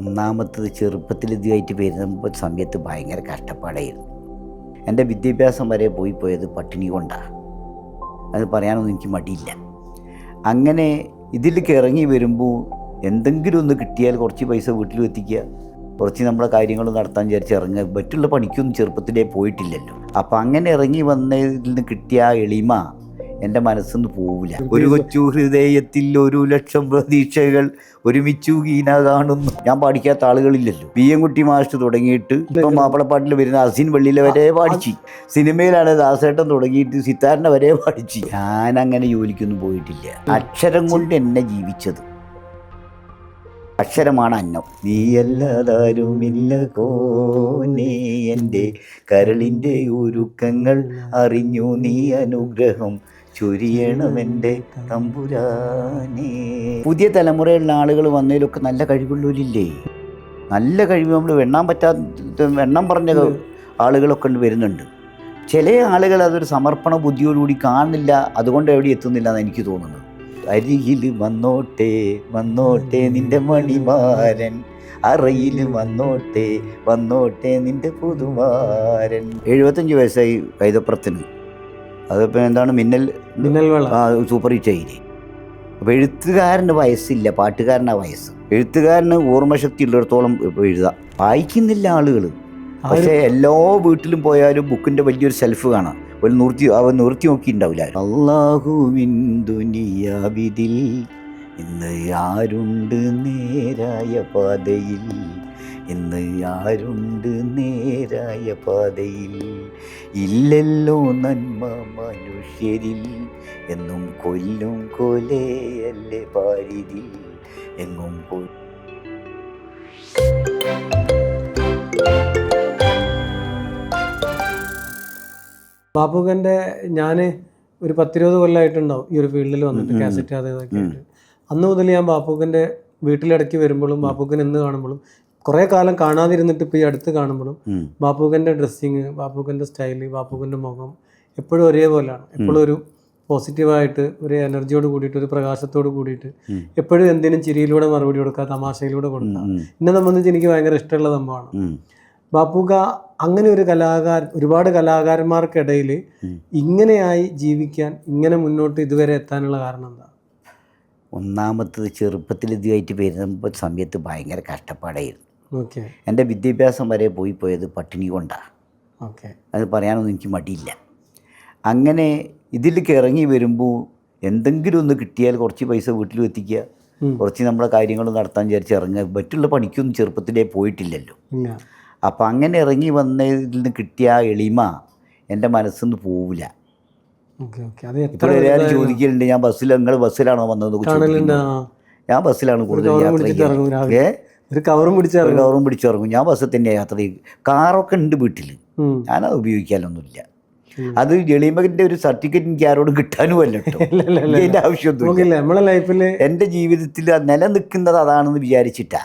ഒന്നാമത്തത് ചെറുപ്പത്തിൽ ഇതുമായിട്ട് വരുന്ന സമയത്ത് ഭയങ്കര കഷ്ടപ്പാടായിരുന്നു. എൻ്റെ വിദ്യാഭ്യാസം വരെ പോയത് പട്ടിണി കൊണ്ടാണ്. അത് പറയാനൊന്നും എനിക്ക് മടിയില്ല. അങ്ങനെ ഇതിലേക്ക് ഇറങ്ങി വരുമ്പോൾ എന്തെങ്കിലും ഒന്ന് കിട്ടിയാൽ കുറച്ച് പൈസ വീട്ടിൽ എത്തിക്കുക, കുറച്ച് നമ്മളെ കാര്യങ്ങൾ നടത്താൻ വിചാരിച്ച് ഇറങ്ങുക. മറ്റുള്ള പണിക്കൊന്നും ചെറുപ്പത്തിലേ പോയിട്ടില്ലല്ലോ. അപ്പം അങ്ങനെ ഇറങ്ങി വന്നതിൽ നിന്ന് കിട്ടിയ ആ എളിമ എൻ്റെ മനസ്സൊന്നും പോവില്ല. ഒരു കൊച്ചു ഹൃദയത്തിൽ 1,00,000 പ്രതീക്ഷകൾ ഒരുമിച്ചു ഗീന കാണുന്നു. ഞാൻ പാടിക്കാത്ത ആളുകളില്ലല്ലോ. കുട്ടി മാസ്റ്റർ തുടങ്ങിയിട്ട് ഇപ്പം മാപ്പിളപ്പാട്ടിൽ വരുന്ന അസിൻ വെള്ളിയിലെ വരെ പാടിച്ചു. സിനിമയിലാണ് ദാസേട്ടൻ തുടങ്ങിയിട്ട് സിത്താറിനെ വരെ പാടിച്ചു. ഞാനങ്ങനെ ജോലിക്കൊന്നും പോയിട്ടില്ല. അക്ഷരം കൊണ്ട് എന്നെ ജീവിച്ചത്. അക്ഷരമാണ് അന്നം. നീയല്ലാതാരുമില്ല കോനേ, എൻ്റെ കരളിൻ്റെ ഒരുക്കങ്ങൾ അറിഞ്ഞു നീ അനുഗ്രഹം ചൊരിയണമെൻ്റെ തമ്പുരാനേ. പുതിയ തലമുറയിലുള്ള ആളുകൾ വന്നതിലൊക്കെ നല്ല കഴിവുള്ളവരില്ലേ? നല്ല കഴിവ് നമ്മൾ എണ്ണം പറഞ്ഞ ആളുകളൊക്കെ വരുന്നുണ്ട്. ചില ആളുകൾ അതൊരു സമർപ്പണ ബുദ്ധിയോടുകൂടി കാണുന്നില്ല, അതുകൊണ്ട് എവിടെ എത്തുന്നില്ല എന്ന് എനിക്ക് തോന്നുന്നത്. അരികിൽ വന്നോട്ടെ വന്നോട്ടെ നിൻ്റെ മണിമാരൻ, അറയിൽ വന്നോട്ടെ നിൻ്റെ പുതുമാരൻ. 75 വയസ്സായി കൈതപ്രത്തിന്. അതിപ്പോൾ എന്താണ് മിന്നൽ സൂപ്പർ ഹിറ്റ് ആയില്ലേ. അപ്പോൾ എഴുത്തുകാരന് വയസ്സില്ല, പാട്ടുകാരനാണ് വയസ്സ്. എഴുത്തുകാരന് ഓർമ്മശക്തി ഉള്ളിടത്തോളം എഴുതാം. വായിക്കുന്നില്ല ആളുകൾ. പക്ഷേ എല്ലാ വീട്ടിലും പോയാലും ബുക്കിൻ്റെ വലിയൊരു ഷെൽഫ് കാണാം. അവൻ നിർത്തി നോക്കിയിട്ടുണ്ടാവില്ല. അല്ലാഹുവിൻ ദുനിയാവിതിൽ ഇന്ന് ആരുണ്ട് നേരായ പാതയിൽ, ഇന്ന് ആരുണ്ട് നേരായ പാതയിൽ, ഇല്ലല്ലോ നന്മ മനുഷ്യരിൽ, എന്നും കൊല്ലും കൊലയല്ലേ പാരിതിൽ, എങ്ങും ബാപ്പുക്കൻ്റെ ഞാൻ ഒരു 10-20 കൊല്ലമായിട്ടുണ്ടാവും ഈ ഒരു ഫീൽഡിൽ വന്നിട്ട്, കാസറ്റ് അതൊക്കെ ആയിട്ട്. അന്ന് മുതൽ ഞാൻ ബാപ്പുക്കൻ്റെ വീട്ടിലിടയ്ക്ക് വരുമ്പോഴും ബാപ്പുക്കൻ എന്ന് കാണുമ്പോഴും കുറേ കാലം കാണാതിരുന്നിട്ട് ഇപ്പോൾ ഈ അടുത്ത് കാണുമ്പോഴും ബാപ്പുക്കൻ്റെ ഡ്രസ്സിങ്, ബാപ്പുക്കൻ്റെ സ്റ്റൈല്, ബാപ്പുക്കൻ്റെ മുഖം എപ്പോഴും ഒരേപോലെയാണ്. എപ്പോഴും ഒരു പോസിറ്റീവായിട്ട്, ഒരു എനർജിയോട് കൂടിയിട്ട്, ഒരു പ്രകാശത്തോട് കൂടിയിട്ട്, എപ്പോഴും എന്തിനും ചിരിയിലൂടെ മറുപടി കൊടുക്കുക, തമാശയിലൂടെ കൊടുക്കുക. എന്നെ സംബന്ധിച്ച് എനിക്ക് ഭയങ്കര ഇഷ്ടമുള്ള സംഭവമാണ്. ബാപ്പുക്ക അങ്ങനെ ഒരു ഒരുപാട് കലാകാരന്മാർക്കിടയിൽ ഇങ്ങനെയായി ജീവിക്കാൻ, ഇങ്ങനെ മുന്നോട്ട് ഇതുവരെ എത്താനുള്ള കാരണം എന്താ? ഒന്നാമത്തത് ചെറുപ്പത്തിൽ ഇതുമായിട്ട് വരുന്ന സമയത്ത് ഭയങ്കര കഷ്ടപ്പാടായിരുന്നു. ഓക്കെ. എൻ്റെ വിദ്യാഭ്യാസം വരെ പോയത് പട്ടിണി കൊണ്ടാണ്. ഓക്കെ. അത് പറയാനൊന്നും എനിക്ക് മടിയില്ല. അങ്ങനെ ഇതിലേക്ക് ഇറങ്ങി വരുമ്പോൾ എന്തെങ്കിലും ഒന്ന് കിട്ടിയാൽ കുറച്ച് പൈസ വീട്ടിൽ എത്തിക്കുക, കുറച്ച് നമ്മളെ കാര്യങ്ങൾ നടത്താൻ വിചാരിച്ച് ഇറങ്ങുക. മറ്റുള്ള പണിക്കൊന്നും ചെറുപ്പത്തിലേ പോയിട്ടില്ലല്ലോ. അപ്പം അങ്ങനെ ഇറങ്ങി വന്നതിൽ നിന്ന് കിട്ടിയ ആ എളിമ എൻ്റെ മനസ്സൊന്നും പോവില്ല. ഇപ്പോഴൊരാൾ ചോദിക്കലുണ്ട്, ഞാൻ നിങ്ങൾ ബസ്സിലാണോ വന്നത്? ഞാൻ ബസ്സിലാണ് കൂടുതൽ യാത്ര ചെയ്യുക. കവറും പിടിച്ചിറങ്ങും. ഞാൻ ബസ്സിൽ തന്നെയാണ് യാത്ര ചെയ്യും. കാറൊക്കെ ഉണ്ട് വീട്ടിൽ, ഞാനത് ഉപയോഗിക്കാനൊന്നുമില്ല. അത് എളിമൻ്റെ ഒരു സർട്ടിഫിക്കറ്റ് എനിക്ക് ആരോടും കിട്ടാനും അല്ല കേട്ടോ. എൻ്റെ ആവശ്യമൊന്നുമില്ല. എൻ്റെ ജീവിതത്തിൽ നിലനിൽക്കുന്നത് അതാണെന്ന് വിചാരിച്ചിട്ടാ.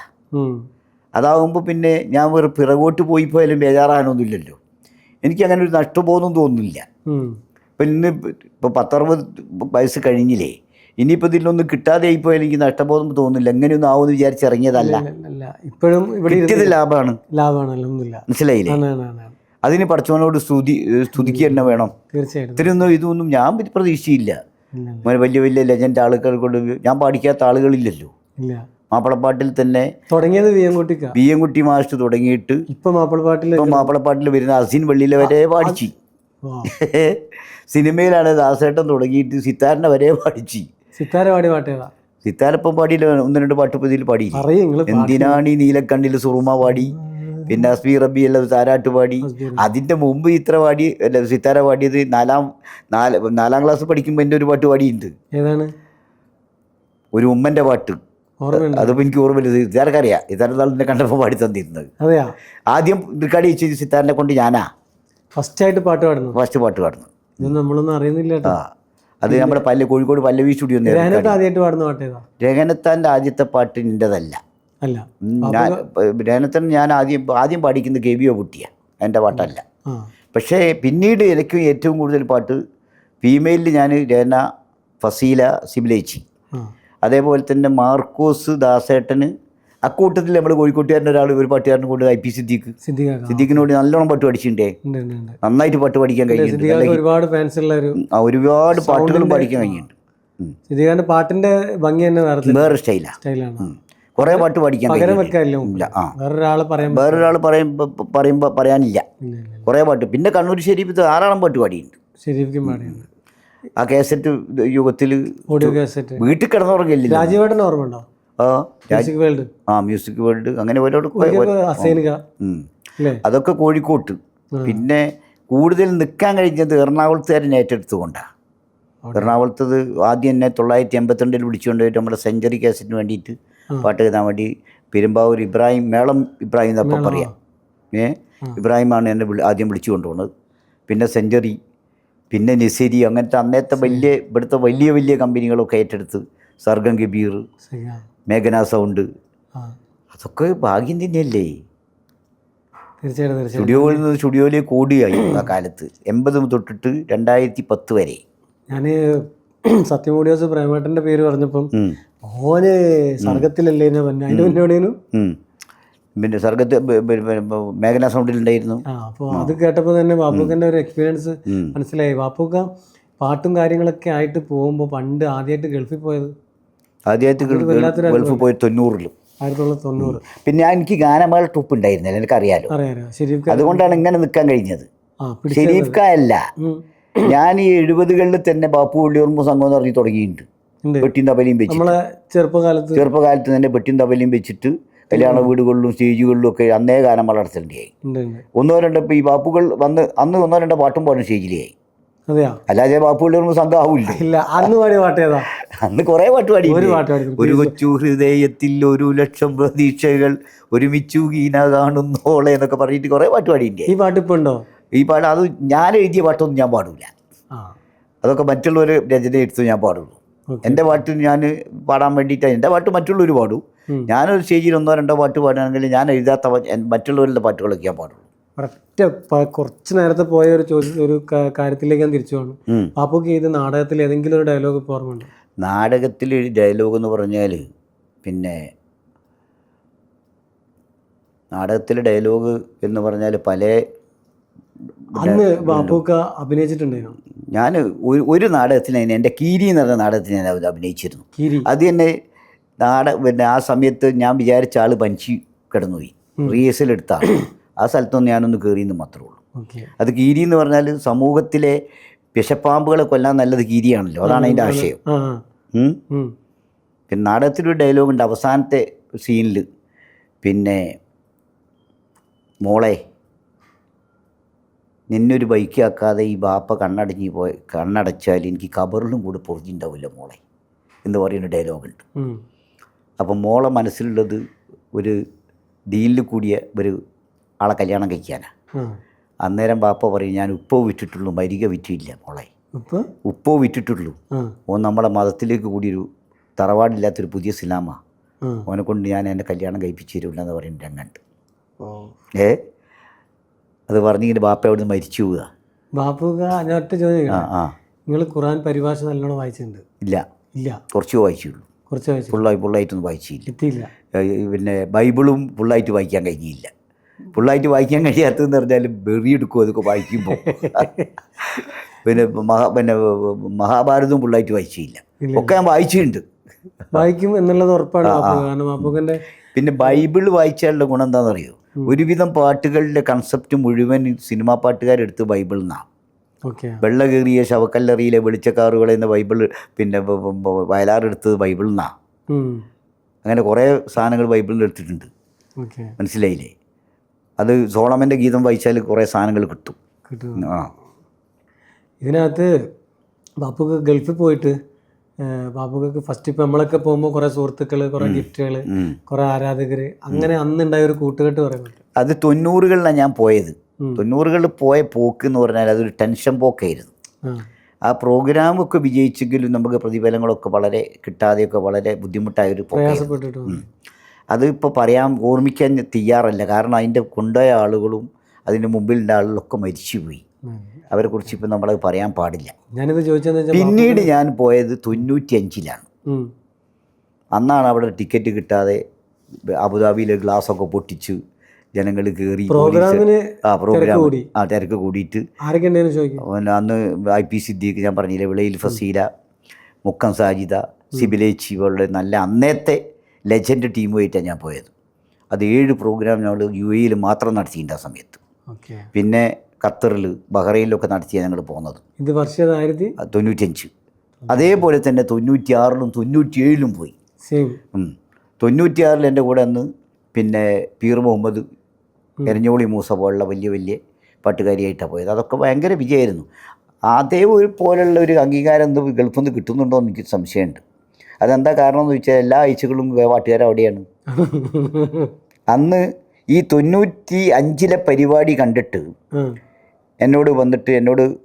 അതാവുമ്പോൾ പിന്നെ ഞാൻ പിറകോട്ട് പോയാലും ബേജാറാനൊന്നുമില്ലല്ലോ. എനിക്കങ്ങനെ ഒരു നഷ്ടബോധം തോന്നുന്നില്ല. ഇപ്പം ഇപ്പോൾ 10-60 വയസ്സ് കഴിഞ്ഞില്ലേ, ഇനിയിപ്പോൾ ഇതിലൊന്നും കിട്ടാതെ ആയിപ്പോയാലും എനിക്ക് നഷ്ടബോധം തോന്നുന്നില്ല. എങ്ങനെയൊന്നും ആവുമെന്ന് വിചാരിച്ചിറങ്ങിയതല്ല. ഇപ്പോഴും കിട്ടിയത് ലാഭമാണ്. മനസ്സിലായില്ലേ? അതിന് പഠിച്ചവനോട് സ്തുതിക്കുക തന്നെ വേണം. തീർച്ചയായിട്ടും. ഇതൊന്നും ഞാൻ പ്രതീക്ഷയില്ല. വലിയ വലിയ ലെജൻഡ് ആളുകൾ കൊണ്ട് ഞാൻ പാടിക്കാത്ത ആളുകളില്ലല്ലോ. മാപ്പിളപ്പാട്ടിൽ തന്നെ തുടങ്ങിയത് കുട്ടി മാസ്റ്റർ തുടങ്ങിയിട്ട് ഇപ്പം മാപ്പിളപ്പാട്ടിൽ വരുന്ന അസിൻ വെള്ളിയിലെ വരെ പാടിച്ചു. സിനിമയിലാണ് ദാസേട്ടൻ തുടങ്ങിയിട്ട് സിത്താറിനെ വരെ പാടിച്ചു. സിത്താരപ്പം പാടിയില്ല, 1-2 പാട്ട് ഇതിൽ പാടി. എന്തിനാണ് ഈ നീലക്കണ്ണിൽ സുറുമ പാടി, പിന്നെ അസ്മി റബി എല്ലാം താരാട്ട് പാടി. അതിൻ്റെ മുമ്പ് ഇത്ര പാടി സിത്താര പാടിയത് 4ാം ക്ലാസ് പഠിക്കുമ്പോൾ എൻ്റെ ഒരു പാട്ട് പാടിയിട്ടുണ്ട്. ഏതാണ്? ഒരു ഉമ്മൻ്റെ പാട്ട്. അതിപ്പോൾ എനിക്ക് ഓർമ്മയില്ല. സിത്താർക്കറിയാം. സിത്താരെ കണ്ടപ്പോൾ പാടി തന്നിരുന്നത്. ആദ്യം റെക്കോർഡ് ചെയ്ത് സിത്താറിനെ കൊണ്ട് ഞാനാ ഫസ്റ്റ് പാട്ട് പാടുന്നു. നമ്മളൊന്നും അറിയുന്നില്ല. അത് നമ്മുടെ കോഴിക്കോട് പല്ലവി സ്റ്റുഡിയോ. രഹനത്താൻ്റെ ആദ്യത്തെ പാട്ട് എൻ്റെതല്ല. രഹനത്തൻ ഞാൻ ആദ്യം പാടിക്കുന്നത് കെവിയോ കുട്ടിയാണ്, എൻ്റെ പാട്ടല്ല. പക്ഷേ പിന്നീട് എനിക്ക് ഏറ്റവും കൂടുതൽ പാട്ട് ഫീമെയിലിൽ ഞാൻ രഹന, ഫസീല, സിബിലേച്ചി, അതേപോലെ തന്നെ മാർക്കോസ്, ദാസേട്ടന്, അക്കൂട്ടത്തിൽ നമ്മൾ കോഴിക്കോട്ടുകാരൻ്റെ ഒരാൾ ഒരു പാട്ടുകാരനെ കൊണ്ട് IP സിദ്ദീഖിനോട് നല്ലോണം പാട്ട് പഠിച്ചിട്ടുണ്ടേ, നന്നായിട്ട് പാട്ട് പഠിക്കാൻ കഴിഞ്ഞിട്ടുണ്ട്, ഒരുപാട് ഫാൻസ് ഉള്ള ഒരു ഒരുപാട് പാട്ടുകളും പഠിക്കാൻ കഴിഞ്ഞിട്ടുണ്ട്. സിദ്ദീഖിന്റെ പാട്ടിന്റെ ഭംഗി തന്നെ വേറെ സ്റ്റൈലാണ്. കുറേ പാട്ട് പഠിക്കാൻ ഇല്ല. വേറൊരാൾ പറയുമ്പോൾ പറയാനില്ല കുറേ പാട്ട്. പിന്നെ കണ്ണൂർ ഷെരീഫ് ധാരാളം പാട്ട് പാടിയിട്ടുണ്ട്. ആ കാസറ്റ് യുഗത്തിൽ വീട്ടിൽ കിടന്നുറങ്ങില്ല. രാജീവേട്ടൻ ഓർമ്മയുണ്ടോ? മ്യൂസിക് വേൾഡ് അങ്ങനെ ഓരോട് അതൊക്കെ കോഴിക്കോട്ട്. പിന്നെ കൂടുതൽ നിൽക്കാൻ കഴിഞ്ഞത് എറണാകുളത്തുകാരൻ ഏറ്റെടുത്തുകൊണ്ടാണ്. എറണാകുളത്തത് ആദ്യം എന്നെ 1982 വിളിച്ചുകൊണ്ട് പോയിട്ട് നമ്മുടെ സെഞ്ചുറി കാസറ്റിന് വേണ്ടിയിട്ട് പാട്ട് എഴുതാൻ വേണ്ടി പെരുമ്പാവൂർ ഇബ്രാഹിം, മേളം ഇബ്രാഹിം എന്നപ്പം പറയാം, ഇബ്രാഹിമാണ് എന്നെ ആദ്യം വിളിച്ചു കൊണ്ടുപോകുന്നത്. പിന്നെ സെഞ്ചുറി, പിന്നെ നസീരി, അങ്ങനത്തെ അന്നത്തെ ഇവിടുത്തെ വലിയ കമ്പനികളൊക്കെ ഏറ്റെടുത്ത്, സർഗം കബീർ, മേഘന സൗണ്ട്, അതൊക്കെ ഭാഗ്യം തന്നെയല്ലേ. സ്റ്റുഡിയോയിലേക്ക് ഓടിയായി ആ കാലത്ത് 80 തൊട്ടിട്ട് 2010 വരെ. ഞാൻ സത്യമൂടിയോസ് പ്രേമേട്ടൻ്റെ പേര് പറഞ്ഞപ്പം ഓന് സർഗത്തിലല്ലേ അതിൻ്റെ മുന്നോടേനും പിന്നെ സർഗത്ത് മേഘന സൗണ്ടിലുണ്ടായിരുന്നു. അപ്പോൾ അത് കേട്ടപ്പോൾ തന്നെ ബാപ്പുക്കൻ്റെ ഒരു എക്സ്പീരിയൻസ് മനസ്സിലായി. ബാപ്പുക്ക പാട്ടും കാര്യങ്ങളൊക്കെ ആയിട്ട് പോകുമ്പോൾ പണ്ട് ആദ്യമായിട്ട് ഗൾഫിൽ പോയത്, ഗൾഫിൽ പോയി 1990. പിന്നെ എനിക്ക് ഗാനമേള ട്രൂപ്പ് ഉണ്ടായിരുന്നില്ല, എനിക്കറിയാലോ. അതുകൊണ്ടാണ് ഇങ്ങനെ നിൽക്കാൻ കഴിഞ്ഞത്. ഷെരീഫ് ഖാൻ അല്ല, ഞാൻ ഈ 70കളിൽ തന്നെ ബാപ്പു വള്ളിയോർമ്മ സംഘം എന്ന് പറഞ്ഞ് തുടങ്ങിയിട്ടുണ്ട്. പെട്ടിയും തബലയും വെച്ചിട്ട് ചെറുപ്പകാലത്ത് തന്നെ പെട്ടിയും തബലയും വെച്ചിട്ട് കല്യാണ വീടുകളിലും സ്റ്റേജുകളിലും ഒക്കെ അന്നേ ഗാനം വളർത്തലുണ്ടായി. 1-2 ഇപ്പോൾ ഈ ബാപ്പുകൾ വന്ന് അന്ന് 1-2 പാട്ടും പാടും സ്റ്റേജിലായി. അല്ലാതെ ബാപ്പു വള്ളിയോർമ്മ സംഘം ആവില്ല. അന്ന് കുറേ പാട്ട് പാടി. ഒരു കൊച്ചു ഹൃദയത്തിൽ 1,00,000 പ്രതീക്ഷകൾ ഒരുമിച്ചു ഗീന കാണുന്നോളെ എന്നൊക്കെ പറഞ്ഞിട്ട് കുറേ പാട്ട് പാടിയിട്ടുണ്ട്. ഈ പാട്ട് ഇപ്പോൾ ഉണ്ടോ? ഈ പാട്ട് അത് ഞാൻ എഴുതിയ പാട്ടൊന്നും ഞാൻ പാടില്ല, അതൊക്കെ മറ്റുള്ളവർ രചന എടുത്ത് ഞാൻ പാടുള്ളൂ. എൻ്റെ പാട്ട് ഞാൻ പാടാൻ വേണ്ടിയിട്ടാണ്. എൻ്റെ പാട്ട് മറ്റുള്ളവർ പാടും. ഞാനൊരു സ്റ്റേജിൽ 1-2 പാട്ട് പാടുകയാണെങ്കിൽ ഞാൻ എഴുതാത്ത മറ്റുള്ളവരുടെ പാട്ടുകളൊക്കെ ഞാൻ പാടുള്ളൂ. കുറച്ച് നേരത്തെ പോയ ഒരു കാര്യത്തിലേക്ക് ഞാൻ തിരിച്ചു പോകണം. ബാപ്പുക്ക് ഇത് നാടകത്തിൽ ഏതെങ്കിലും ഒരു ഡയലോഗ് ഇപ്പോൾ ഓർമ്മയുണ്ടോ? നാടകത്തിൽ ഡയലോഗ് എന്ന് പറഞ്ഞാൽ പിന്നെ നാടകത്തിലെ ഡയലോഗ് എന്ന് പറഞ്ഞാൽ പല അന്ന് ബാപ്പുക്ക അഭിനയിച്ചിട്ടുണ്ടായിരുന്നു. ഞാൻ ഒരു നാടകത്തിന് എൻ്റെ കീരി എന്ന് പറഞ്ഞ നാടകത്തിന് ഞാൻ അഭിനയിച്ചിരുന്നു. അത് തന്നെ പിന്നെ ആ സമയത്ത് ഞാൻ വിചാരിച്ച ആൾ പഞ്ചി കിടന്നുപോയി, റിഹേഴ്സൽ എടുത്താണ്. ആ സ്ഥലത്തൊന്നും ഞാനൊന്ന് കയറിയെന്ന് മാത്രമേ ഉള്ളൂ. അത് കീരി എന്ന് പറഞ്ഞാൽ സമൂഹത്തിലെ വിഷപ്പാമ്പുകളെ കൊല്ലാൻ നല്ലത് കീരിയാണല്ലോ, അതാണ് അതിൻ്റെ ആശയം. പിന്നെ നാടകത്തിലൊരു ഡയലോഗുണ്ട് അവസാനത്തെ സീനിൽ, പിന്നെ മോളെ നിന്നൊരു ബൈക്കാക്കാതെ ഈ ബാപ്പ കണ്ണടച്ചാൽ എനിക്ക് കബറിലും കൂടെ പൊറുതിണ്ടാവില്ല മോളെ എന്ന് പറയുന്ന ഡയലോഗുണ്ട്. അപ്പം മോളെ മനസ്സിലുള്ളത് ഒരു ഡീലിൽ കൂടിയ ഒരു ആളെ കല്യാണം കഴിക്കാനാണ്. അന്നേരം ബാപ്പ പറയും ഞാൻ ഉപ്പോ വിറ്റിട്ടുള്ളൂ, മരിക വിറ്റില്ല മോളെ, ഉപ്പോ വിറ്റിട്ടുള്ളൂ. ഓൻ നമ്മളെ മതത്തിലേക്ക് കൂടിയൊരു തറവാടില്ലാത്തൊരു പുതിയ സിലാമാണ്, ഓനെ കൊണ്ട് ഞാൻ എൻ്റെ കല്യാണം കഴിപ്പിച്ചു തരില്ല എന്ന് പറയുന്ന രംഗുണ്ട്. അത് പറഞ്ഞിങ്ങനെ ബാപ്പ അവിടെ നിന്ന് മരിച്ചു പോവുക. ബാപ്പുക്ക ഒറ്റ ചോദ്യം, നിങ്ങൾ ഖുർആൻ പരിഭാഷ നല്ലോണം വായിച്ചിട്ടുണ്ട്? ഇല്ല, കുറച്ച് വായിച്ചുള്ളൂ. ഫുള്ളായിട്ടൊന്നും വായിച്ചില്ല. പിന്നെ ബൈബിളും ഫുള്ളായിട്ട് വായിക്കാൻ കഴിഞ്ഞില്ല. ഫുള്ളായിട്ട് വായിക്കാൻ കഴിയാത്തതെന്ന് പറഞ്ഞാൽ വെറിയെടുക്കും അതൊക്കെ വായിക്കുമ്പോൾ. പിന്നെ മഹാഭാരതവും ഫുള്ളായിട്ട് വായിച്ചില്ല, ഒക്കെ ഞാൻ വായിച്ചിട്ടുണ്ട്. വായിക്കും എന്നുള്ളത് ഉറപ്പാണ്. പിന്നെ ബൈബിൾ വായിച്ചാലുള്ള ഗുണം എന്താണെന്നറിയോ? ഒരുവിധം പാട്ടുകളുടെ കൺസെപ്റ്റ് മുഴുവൻ സിനിമാ പാട്ടുകാരെടുത്ത് ബൈബിളിൽ നിന്നാണ്. വെള്ള കീറിയ ശവക്കല്ലറിയിലെ വെളിച്ചക്കാറുകളെ എന്ന ബൈബിൾ, പിന്നെ വയലാറെടുത്തത് ബൈബിളിൽ നിന്നാണ്. അങ്ങനെ കുറേ സാധനങ്ങൾ ബൈബിളിൽ നിന്ന് എടുത്തിട്ടുണ്ട്, മനസ്സിലായില്ലേ? അത് സോളമൻ്റെ ഗീതം വായിച്ചാൽ കുറേ സാധനങ്ങൾ കിട്ടും. ഇതിനകത്ത് ബാപ്പുക്ക് ഗൾഫിൽ പോയിട്ട് ബാപ്പുക്ക് ഫസ്റ്റ് ഇപ്പം നമ്മളൊക്കെ പോകുമ്പോൾ കുറേ സുഹൃത്തുക്കൾ, കുറേ ഗിഫ്റ്റുകൾ, കുറേ ആരാധകർ, അങ്ങനെ അന്നുണ്ടായ ഒരു കൂട്ടുകെട്ട് പറയുന്നുണ്ട്. അത് 90കളിലാണ് ഞാൻ പോയത്. 90കളിൽ പോയ പോക്ക് എന്ന് പറഞ്ഞാൽ അതൊരു ടെൻഷൻ പോക്കായിരുന്നു. ആ പ്രോഗ്രാമൊക്കെ വിജയിച്ചെങ്കിലും നമുക്ക് പ്രതിഫലങ്ങളൊക്കെ വളരെ കിട്ടാതെയൊക്കെ വളരെ ബുദ്ധിമുട്ടായൊരു പോക്ക്. അതിപ്പോൾ ഓർമ്മിക്കാൻ തയ്യാറല്ല. കാരണം അതിൻ്റെ കൊണ്ടുപോയ ആളുകളും അതിൻ്റെ മുമ്പിലുള്ള ആളുകളൊക്കെ മരിച്ചുപോയി. അവരെക്കുറിച്ച് ഇപ്പം നമ്മളത് പറയാൻ പാടില്ല. ഞാനിത് ചോദിച്ചതെന്ന് പിന്നീട് ഞാൻ പോയത് 95ലാണ്. അന്നാണ് അവിടെ ടിക്കറ്റ് കിട്ടാതെ അബുദാബിയിലെ ഗ്ലാസ്സൊക്കെ പൊട്ടിച്ച് ജനങ്ങൾ കയറി പ്രോഗ്രാമിന് പ്രോഗ്രാം തിരക്ക് കൂടിയിട്ട് ആരൊക്കെ ഉണ്ടെന്ന് ചോദിക്കും. അന്ന് IP സിദ്ദീഖ്, ഞാൻ പറഞ്ഞില്ലേ, വിളയിൽ ഫസീല, മുക്കം സാജിദ, സിബിലേച്ചി പോലുള്ള നല്ല അന്നത്തെ ലെജൻഡ് ടീമുമായിട്ടാണ് ഞാൻ പോയത്. അത് 7 പ്രോഗ്രാം ഞങ്ങൾ UAE മാത്രം നടത്തിയിട്ടുണ്ട് ആ സമയത്ത്. പിന്നെ ഖത്തറിൽ, ബഹ്റൈനിലൊക്കെ നടത്തിയാണ് ഞങ്ങൾ പോകുന്നത്. ഇത് വർഷം 1995. അതേപോലെ തന്നെ 96-ലും 97-ലും പോയി. 96-ൽ എൻ്റെ കൂടെ അന്ന് പിന്നെ പീർ മുഹമ്മദ്, എരഞ്ഞോളി മൂസ പോലുള്ള വലിയ വലിയ പാട്ടുകാരിയായിട്ടാണ് പോയത്. അതൊക്കെ ഭയങ്കര വിജയമായിരുന്നു. അതേപോലെ പോലുള്ള ഒരു അംഗീകാരം എന്ത് ഗൾഫിൽ നിന്ന് കിട്ടുന്നുണ്ടോ എന്ന് എനിക്ക് സംശയമുണ്ട്. അതെന്താ കാരണം എന്ന് ചോദിച്ചാൽ എല്ലാ ആഴ്ചകളും പാട്ടുകാർ അവിടെയാണ്. അന്ന് ഈ 95-ലെ പരിപാടി കണ്ടിട്ട് എന്നോട്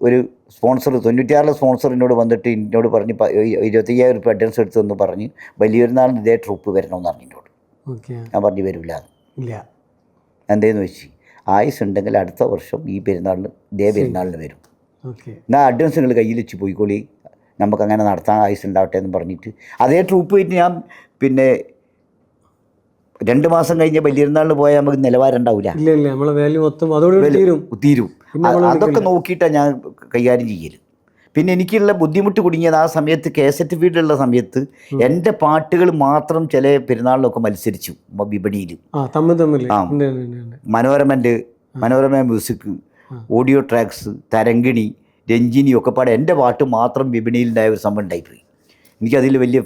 ഒരു സ്പോൺസർ, 96-ലെ സ്പോൺസർ എന്നോട് പറഞ്ഞ് 25,000 രൂപ അഡ്വാൻസ് എടുത്തെന്ന് പറഞ്ഞ് വലിയൊരുനാളിന് ഇതേ ട്രൂപ്പ് വരണമെന്ന് പറഞ്ഞു എന്നോട്. ഞാൻ പറഞ്ഞു വരില്ല. എന്തേന്ന് വെച്ച് ആയുസ് ഉണ്ടെങ്കിൽ അടുത്ത വർഷം ഈ പെരുന്നാളിന് ഇതേ പെരുന്നാളിന് വരും. എന്നാൽ അഡ്വാൻസ് നിങ്ങൾ കയ്യിൽ വെച്ച് പോയിക്കോളി, നമുക്കങ്ങനെ നടത്താൻ ആയുസ് ഉണ്ടാവട്ടെ എന്ന് പറഞ്ഞിട്ട് അതേ ട്രൂപ്പ് പോയിട്ട് ഞാൻ പിന്നെ 2 മാസം കഴിഞ്ഞ് വലിയൊരുനാളിന് പോയാൽ നമുക്ക് നിലവാരം ഉണ്ടാവില്ല. തീരും. അതൊക്കെ നോക്കിയിട്ടാണ് ഞാൻ കൈകാര്യം ചെയ്യൽ. പിന്നെ എനിക്കുള്ള ബുദ്ധിമുട്ട് കുടുങ്ങിയത് ആ സമയത്ത് കേസറ്റ് ഫീൽഡിലുള്ള സമയത്ത് എൻ്റെ പാട്ടുകൾ മാത്രം ചില പെരുന്നാളിലൊക്കെ മത്സരിച്ചു വിപണിയിൽ. Manorama music, audio tracks, Tharangini, Ranjini ഒക്കെ പാടെ എൻ്റെ പാട്ട് മാത്രം വിപണിയിലുണ്ടായ ഒരു സംഭവം ഉണ്ടായിപ്പോയി. എനിക്കതിൽ വലിയ